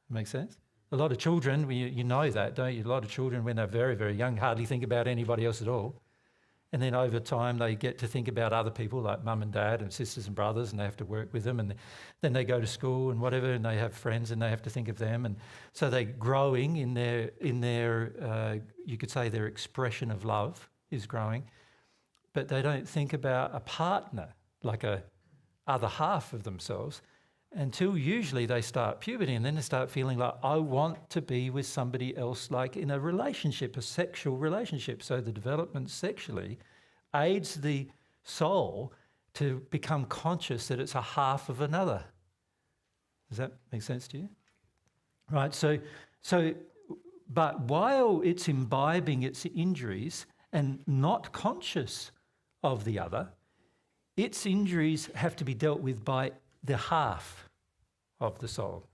Make sense? A lot of children, you know that, don't you? A lot of children, when they're very, very young, hardly think about anybody else at all. And then over time, they get to think about other people like mum and dad and sisters and brothers, and they have to work with them. And then they go to school and whatever, and they have friends, and they have to think of them. And so they're growing in their you could say their expression of love is growing, but they don't think about a partner, like a other half of themselves, until usually they start puberty, and then they start feeling like, I want to be with somebody else, like in a relationship, a sexual relationship. So the development sexually aids the soul to become conscious that it's a half of another. Does that make sense to you? Right, but while it's imbibing its injuries and not conscious of the other, its injuries have to be dealt with by the half of the soul,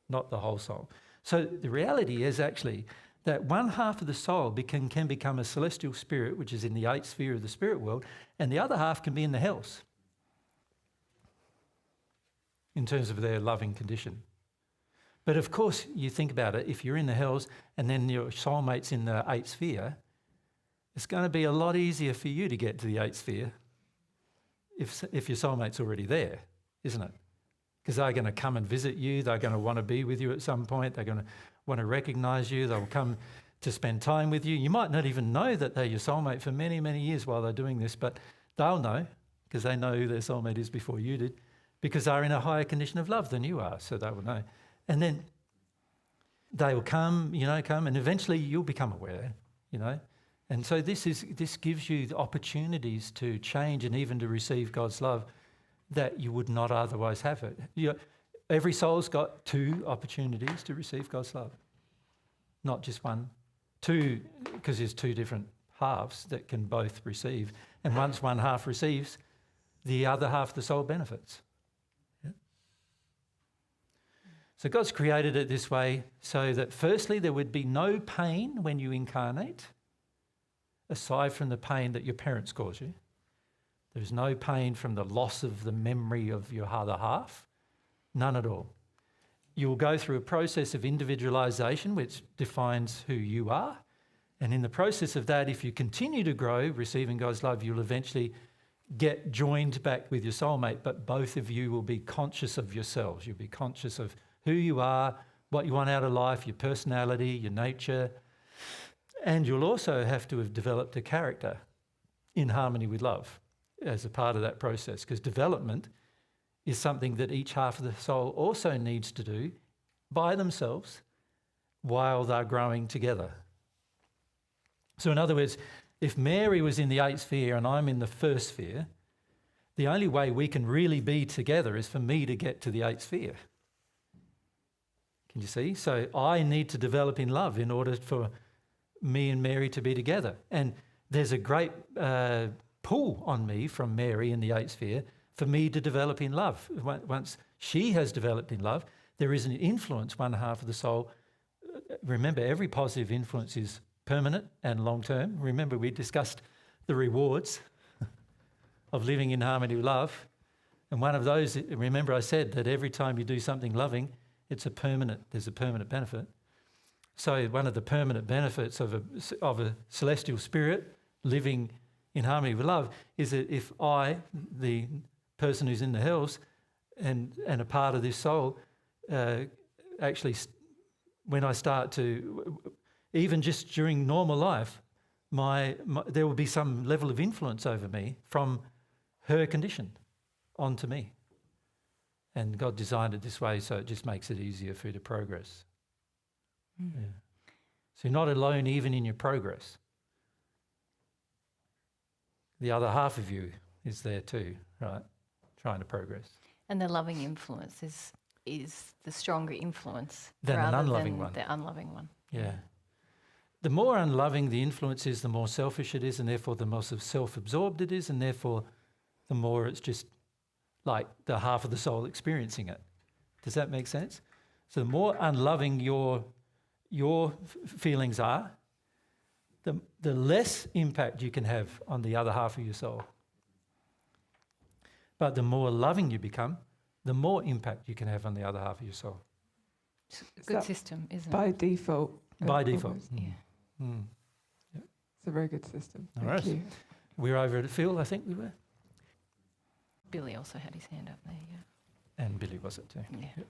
not the whole soul. So the reality is actually that one half of the soul can become a celestial spirit, which is in the 8th sphere of the spirit world, and the other half can be in the hells in terms of their loving condition. But of course, you think about it, if you're in the hells and then your soulmate's in the 8th sphere, it's going to be a lot easier for you to get to the 8th sphere if your soulmate's already there, isn't it? Because they're going to come and visit you. They're going to want to be with you at some point. They're going to want to recognize you. They'll come to spend time with you. You might not even know that they're your soulmate for many, many years while they're doing this, but they'll know because they know who their soulmate is before you did, because they're in a higher condition of love than you are, so they will know. And then they will come, and eventually you'll become aware, And so this gives you the opportunities to change and even to receive God's love that you would not otherwise have it. Every soul's got 2 opportunities to receive God's love, not just one. 2, because there's 2 different halves that can both receive. And once one half receives, the other half of the soul benefits. Yeah. So God's created it this way so that firstly there would be no pain when you incarnate, aside from the pain that your parents cause you. There's no pain from the loss of the memory of your other half, none at all. You'll go through a process of individualization, which defines who you are. And in the process of that, if you continue to grow, receiving God's love, you'll eventually get joined back with your soulmate, but both of you will be conscious of yourselves. You'll be conscious of who you are, what you want out of life, your personality, your nature. And you'll also have to have developed a character in harmony with love as a part of that process, because development is something that each half of the soul also needs to do by themselves while they're growing together. So in other words, if Mary was in the 8th sphere and I'm in the 1st sphere, the only way we can really be together is for me to get to the 8th sphere. Can you see? So I need to develop in love in order for me and Mary to be together. And there's a great pull on me from Mary in the 8th sphere for me to develop in love. Once she has developed in love, there is an influence, one half of the soul. Remember, every positive influence is permanent and long-term. Remember, we discussed the rewards of living in harmony with love. And one of those, remember I said that every time you do something loving, there's a permanent benefit. So one of the permanent benefits of a celestial spirit living in harmony with love is that if I, the person who's in the house, and a part of this soul, actually, when I start to, even just during normal life, there will be some level of influence over me from her condition onto me. And God designed it this way, so it just makes it easier for you to progress. Mm. Yeah. So you're not alone even in your progress. The other half of you is there too, right? Trying to progress. And the loving influence is the stronger influence Than an rather unloving than one. the unloving one. Yeah. The more unloving the influence is, the more selfish it is, and therefore the more self-absorbed it is, and therefore the more it's just like the half of the soul experiencing it. Does that make sense? So the more unloving your feelings are, the less impact you can have on the other half of your soul. But the more loving you become, the more impact you can have on the other half of your soul. It's a Is good that system, isn't it? By default. By default. almost. Mm. Yeah. Mm. It's a very good system. All Thank right. you. We're over at Phil, I think we were. Billy also had his hand up there, yeah. And Billy was it too. Yeah. Yep.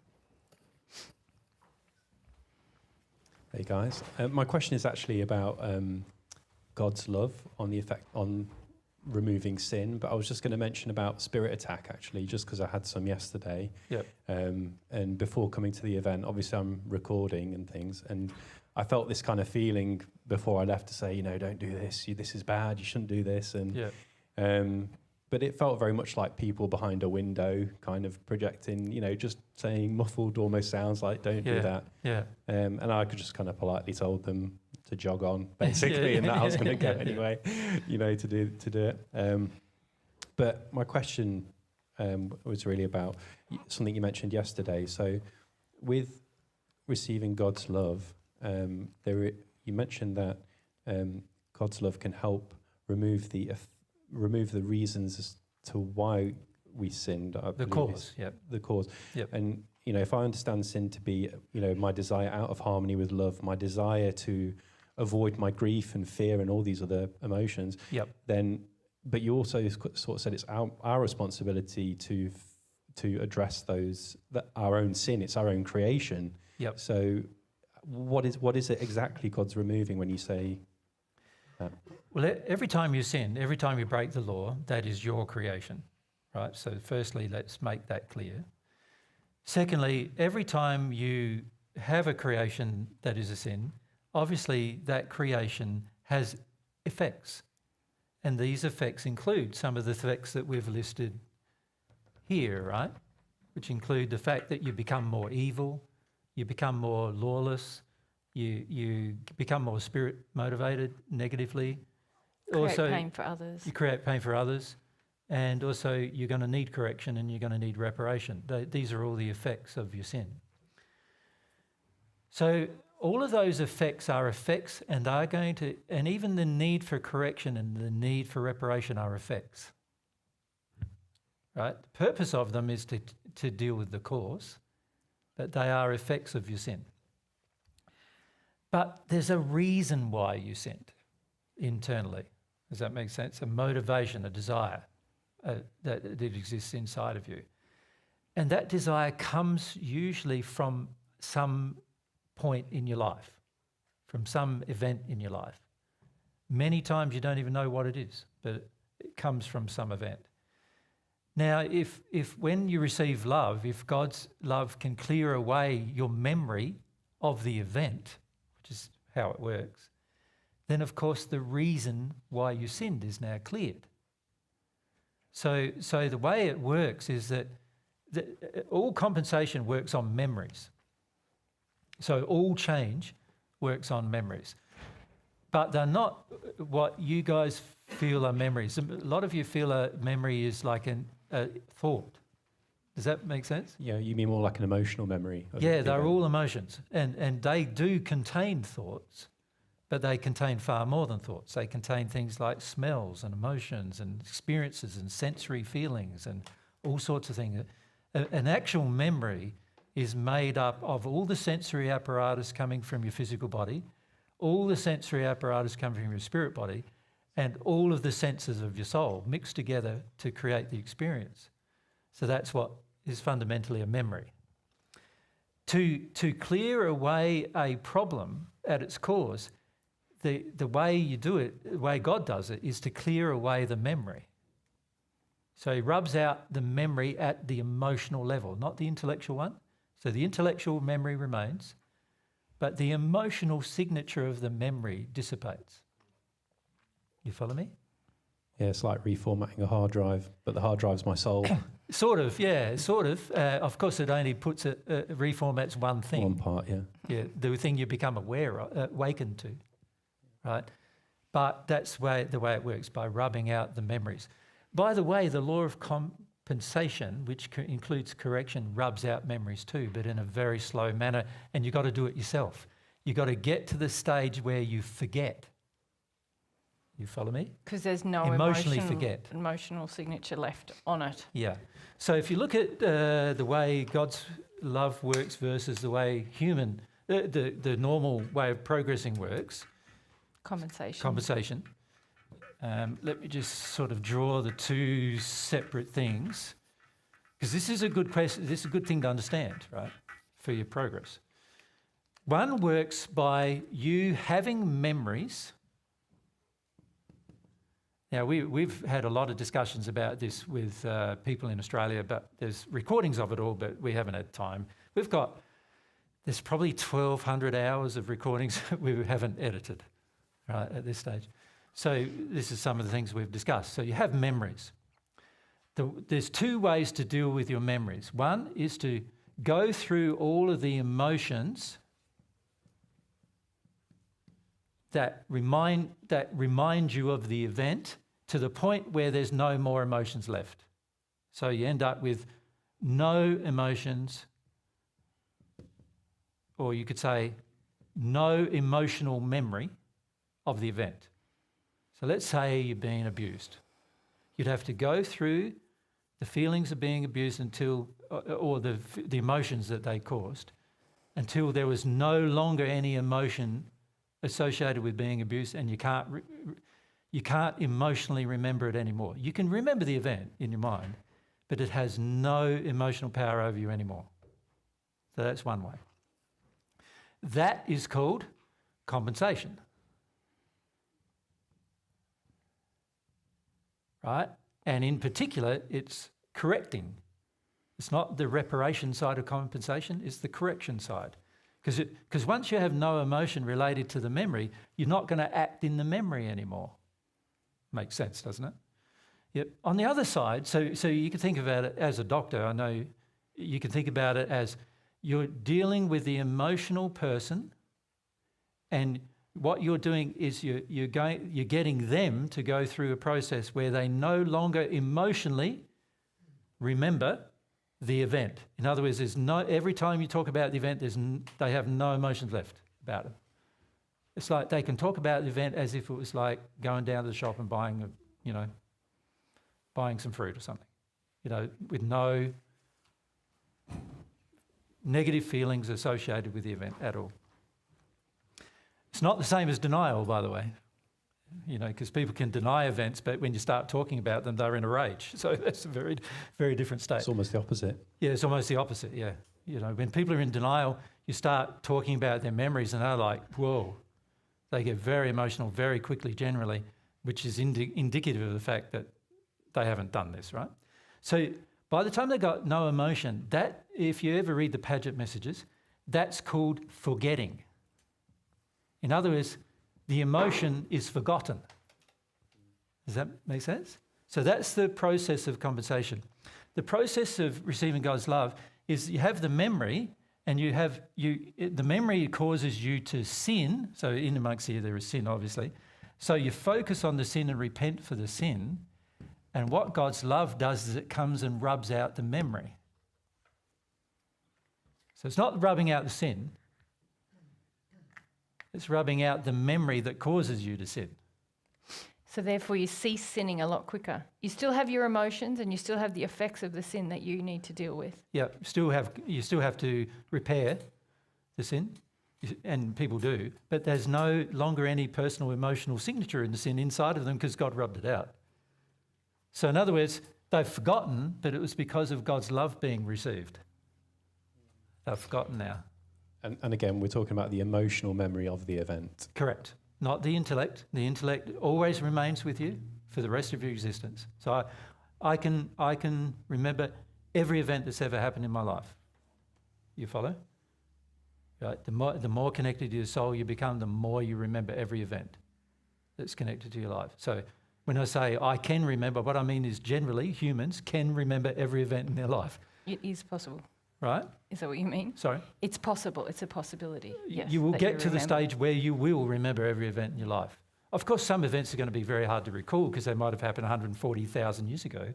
Hey guys, my question is actually about God's love on the effect on removing sin, but I was just going to mention about spirit attack actually, just because I had some yesterday. Yep. And before coming to the event, obviously I'm recording and things, and I felt this kind of feeling before I left to say, don't do this. This is bad. You shouldn't do this. And Yeah. but it felt very much like people behind a window, kind of projecting, just saying muffled almost sounds like, don't do that. Yeah. And I could just kind of politely told them to jog on, basically, and that I was going to go anyway, to do it. But my question was really about something you mentioned yesterday. So with receiving God's love, you mentioned that God's love can help remove the reasons as to why we sinned. The cause, yep. The cause. Yep. And, if I understand sin to be, my desire out of harmony with love, my desire to avoid my grief and fear and all these other emotions, Yep. then, but you also sort of said it's our responsibility to address our own sin. It's our own creation. Yep. So what is it exactly God's removing when you say that? Well, every time you sin, every time you break the law, that is your creation, right? So firstly, let's make that clear. Secondly, every time you have a creation that is a sin, obviously that creation has effects. And these effects include some of the effects that we've listed here, right? Which include the fact that you become more evil, you become more lawless, you become more spirit motivated negatively. Create pain for others. You create pain for others, and also you're going to need correction and you're going to need reparation. These are all the effects of your sin. So all of those effects are effects and are going to, and even the need for correction and the need for reparation are effects. Right? The purpose of them is to deal with the cause, but they are effects of your sin. But there's a reason why you sinned internally. Does that make sense? A motivation, a desire that exists inside of you. And that desire comes usually from some point in your life, from some event in your life. Many times you don't even know what it is, but it comes from some event. Now, if when you receive love, if God's love can clear away your memory of the event, which is how it works, then of course the reason why you sinned is now cleared. So the way it works is that all compensation works on memories. So all change works on memories. But they're not what you guys feel are memories. A lot of you feel a memory is like a thought. Does that make sense? Yeah, you mean more like an emotional memory? Yeah, they're all emotions. And they do contain thoughts, but they contain far more than thoughts. They contain things like smells and emotions and experiences and sensory feelings and all sorts of things. An actual memory is made up of all the sensory apparatus coming from your physical body, all the sensory apparatus coming from your spirit body, and all of the senses of your soul mixed together to create the experience. So that's what is fundamentally a memory. To clear away a problem at its cause, the way you do it, the way God does it, is to clear away the memory. So he rubs out the memory at the emotional level, not the intellectual one. So the intellectual memory remains, but the emotional signature of the memory dissipates. You follow me? Yeah, it's like reformatting a hard drive, but the hard drive's my soul. Sort of, yeah, sort of. Of course, it only puts reformats one thing. One part, yeah. Yeah, the thing you become aware of, awakened to, right? But that's the way it works, by rubbing out the memories. By the way, the law of compensation, which includes correction, rubs out memories too, but in a very slow manner, and you've got to do it yourself. You've got to get to the stage where you forget. You follow me? Because there's no emotional signature left on it. Yeah. So if you look at the way God's love works versus the way the normal way of progressing works, compensation. Let me just sort of draw the two separate things, because this is a good question. This is a good thing to understand, right, for your progress. One works by you having memories. Now, we've had a lot of discussions about this with people in Australia, but there's recordings of it all, but we haven't had time. There's probably 1,200 hours of recordings we haven't edited, right, at this stage. So this is some of the things we've discussed. So you have memories. There's two ways to deal with your memories. One is to go through all of the emotions that remind you of the event to the point where there's no more emotions left. So you end up with no emotions, or you could say no emotional memory of the event. So let's say you're being abused. You'd have to go through the feelings of being abused or the emotions that they caused, until there was no longer any emotion associated with being abused, and you can't emotionally remember it anymore. You can remember the event in your mind, but it has no emotional power over you anymore. So that's one way. That is called compensation. Right? And in particular, it's correcting. It's not the reparation side of compensation, it's the correction side. Because once you have no emotion related to the memory, you're not going to act in the memory anymore. Makes sense, doesn't it? Yep. On the other side, so you can think about it as a doctor. I know you can think about it as you're dealing with the emotional person, and what you're doing is you're getting them to go through a process where they no longer emotionally remember the event. In other words, every time you talk about the event, they have no emotions left about it. It's like they can talk about the event as if it was like going down to the shop and buying some fruit or something, with no negative feelings associated with the event at all. It's not the same as denial, by the way, because people can deny events, but when you start talking about them, they're in a rage. So that's a very, very different state. It's almost the opposite. Yeah, it's almost the opposite, yeah. When people are in denial, you start talking about their memories and they're like, whoa. They get very emotional very quickly generally, which is indicative of the fact that they haven't done this, right? So by the time they got no emotion, that, if you ever read the Paget messages, that's called forgetting. In other words, the emotion is forgotten. Does that make sense? So that's the process of compensation. The process of receiving God's love is you have the memory, and the memory causes you to sin. So in amongst you there is sin, obviously. So you focus on the sin and repent for the sin. And what God's love does is it comes and rubs out the memory. So it's not rubbing out the sin. It's rubbing out the memory that causes you to sin. So therefore you cease sinning a lot quicker. You still have your emotions and you still have the effects of the sin that you need to deal with. Yeah, you still have to repair the sin, and people do, but there's no longer any personal emotional signature in the sin inside of them because God rubbed it out. So in other words, they've forgotten, but it was because of God's love being received. They've forgotten now. And again, we're talking about the emotional memory of the event. Correct. Not the intellect. The intellect always remains with you for the rest of your existence. So I can remember every event that's ever happened in my life. You follow? Right. The more connected to your soul you become, the more you remember every event that's connected to your life. So when I say I can remember, what I mean is generally humans can remember every event in their life. It is possible. Right? Is that what you mean? Sorry? It's possible. It's a possibility. Yes, you will that get to the remember. stage where you will remember every event in your life. Of course, some events are going to be very hard to recall because they might have happened 140,000 years ago.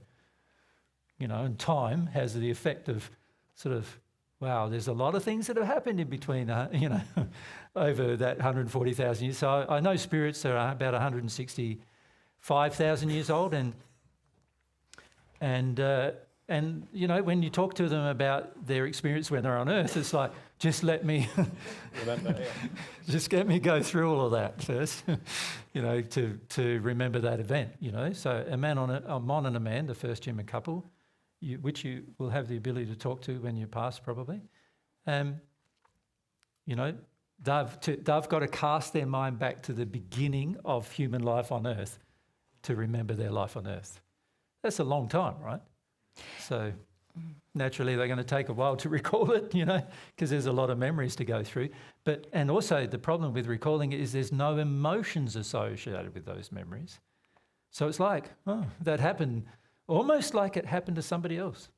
You know, and time has the effect of sort of, wow, there's a lot of things that have happened in between, over that 140,000 years. So I know spirits are about 165,000 years old, and you know, when you talk to them about their experience when they're on Earth, it's like, just let me, just get me go through all of that first, you know, to remember that event, you know. So a man and a man, the first human couple, which you will have the ability to talk to when you pass probably, you know, they've got to cast their mind back to the beginning of human life on Earth to remember their life on Earth. That's a long time, right? So naturally they're going to take a while to recall it, you know, because there's a lot of memories to go through. And also the problem with recalling it is there's no emotions associated with those memories. So it's like, oh, that happened, almost like it happened to somebody else.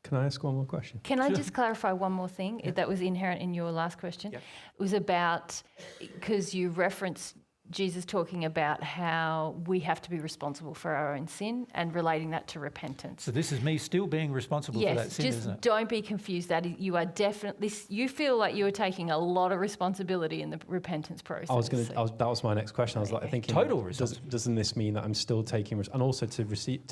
Can I ask one more question? Can I just clarify one more thing that was inherent in your last question? Yeah. It was about, because you referenced Jesus talking about how we have to be responsible for our own sin and relating that to repentance. So this is me still being responsible for that sin, just isn't it? don't be confused. That you are definitely, you feel like you are taking a lot of responsibility in the repentance process. That was my next question. I was like thinking, Total responsibility. Doesn't this mean that I'm still taking, and also to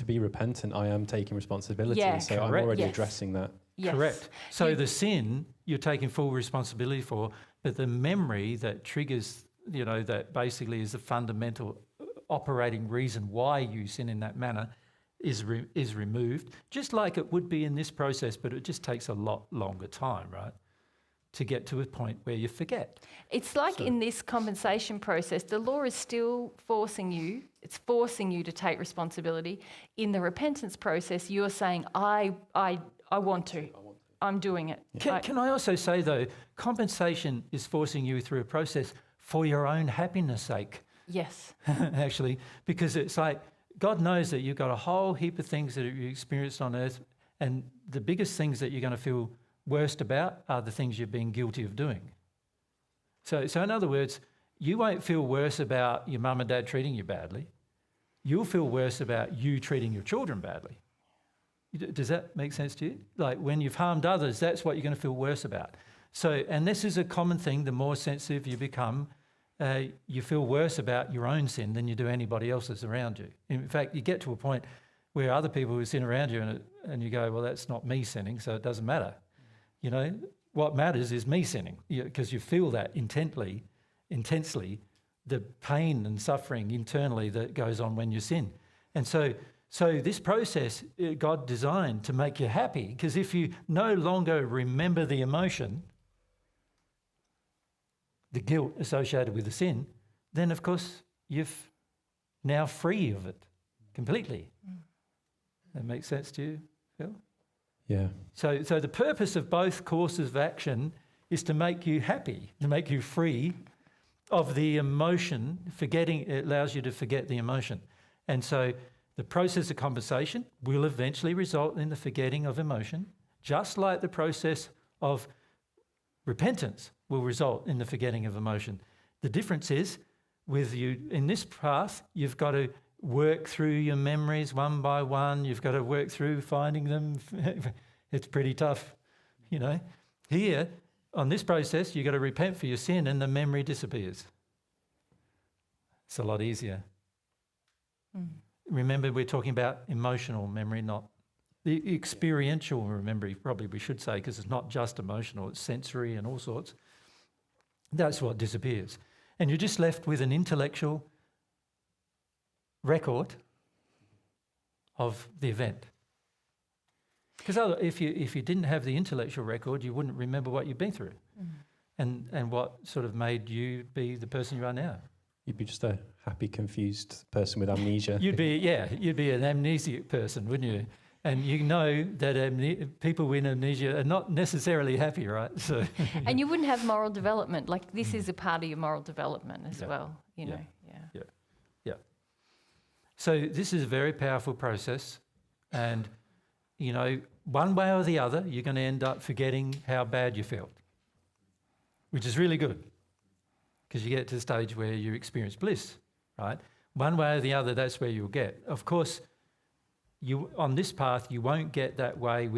be repentant, I am taking responsibility. Yeah, so correct. I'm already Yes. addressing that. Yes. Correct. So the sin you're taking full responsibility for, but the memory that triggers, you know, that basically is the fundamental operating reason why you sin in that manner is removed, just like it would be in this process, but it just takes a lot longer time, right, to get to a point where you forget. It's like in this compensation process, the law is still forcing you, it's forcing you to take responsibility. In the repentance process, you're saying, I want to. I'm doing it. Can I also say, though, compensation is forcing you through a process for your own happiness' sake. Yes. Actually, because it's like God knows that you've got a whole heap of things that you experienced on earth, and the biggest things that you're going to feel worst about are the things you've been guilty of doing. So in other words, you won't feel worse about your mum and dad treating you badly. You'll feel worse about you treating your children badly. Does that make sense to you? Like when you've harmed others, that's what you're going to feel worse about. So, and this is a common thing, the more sensitive you become, you feel worse about your own sin than you do anybody else's around you. In fact, you get to a point where other people will sin around you and you go, well, that's not me sinning, so it doesn't matter. You know, what matters is me sinning, because you feel that intensely, the pain and suffering internally that goes on when you sin. And so this process, God designed to make you happy, because if you no longer remember the emotion, the guilt associated with the sin, then of course you're now free of it completely. That makes sense to you, Phil? Yeah. So the purpose of both courses of action is to make you happy, to make you free of the emotion. It allows you to forget the emotion. And so the process of compensation will eventually result in the forgetting of emotion, just like the process of repentance will result in the forgetting of emotion. The difference is, with you in this path, you've got to work through your memories one by one. You've got to work through finding them. It's pretty tough, you know. Here, on this process, you've got to repent for your sin and the memory disappears. It's a lot easier. Remember, we're talking about emotional memory, not the experiential memory, probably we should say, because it's not just emotional, it's sensory and all sorts. That's what disappears. And you're just left with an intellectual record of the event. Because if you didn't have the intellectual record, you wouldn't remember what you've been through and what sort of made you be the person you are now. You'd be just a happy, confused person with amnesia. You'd be an amnesic person, wouldn't you? And you know that people with amnesia are not necessarily happy, right? So, And you wouldn't have moral development. Like this is a part of your moral development as well, you know. Yeah. So this is a very powerful process, and you know, one way or the other, you're going to end up forgetting how bad you felt, which is really good, because you get to the stage where you experience bliss, right? One way or the other, that's where you'll get. Of course, on this path, you won't get that way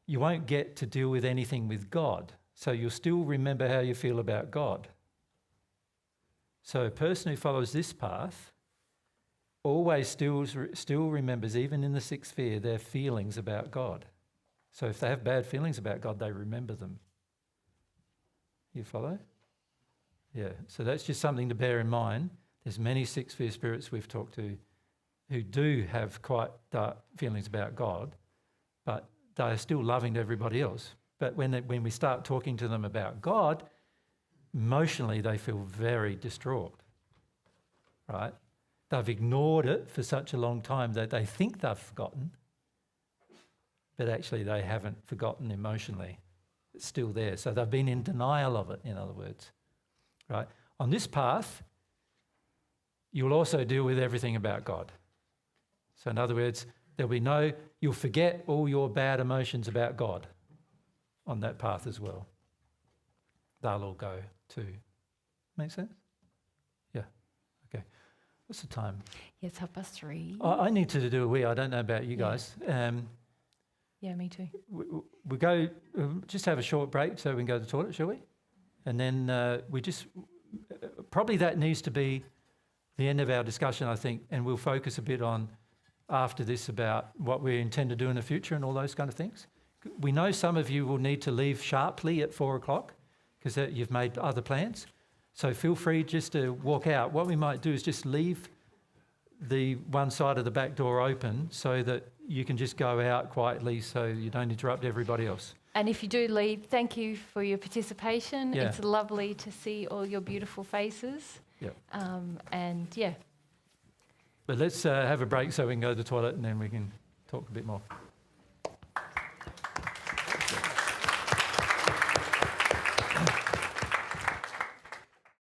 you won't get to deal with anything with God. So you'll still remember how you feel about God. So a person who follows this path always still remembers, even in the sixth sphere, their feelings about God. So if they have bad feelings about God, they remember them. You follow? Yeah, so that's just something to bear in mind. There's many sixth sphere spirits we've talked to who do have quite dark feelings about God, but they are still loving to everybody else. But when we start talking to them about God, emotionally they feel very distraught, right? They've ignored it for such a long time that they think they've forgotten, but actually they haven't forgotten emotionally. It's still there. So they've been in denial of it, in other words, right? On this path, you'll also deal with everything about God. So in other words, you'll forget all your bad emotions about God on that path as well. They'll all go too. Make sense? Yeah. Okay. What's the time? Yeah, it's 3:30. I need to do a wee. I don't know about you guys. Yeah, me too. We go, just have a short break so we can go to the toilet, shall we? And then probably that needs to be the end of our discussion, I think, and we'll focus a bit on after this about what we intend to do in the future and all those kind of things. We know some of you will need to leave sharply at 4 o'clock because you've made other plans. So feel free just to walk out. What we might do is just leave the one side of the back door open so that you can just go out quietly so you don't interrupt everybody else. And if you do leave, thank you for your participation. Yeah. It's lovely to see all your beautiful faces. Yep. And yeah. But let's have a break so we can go to the toilet and then we can talk a bit more.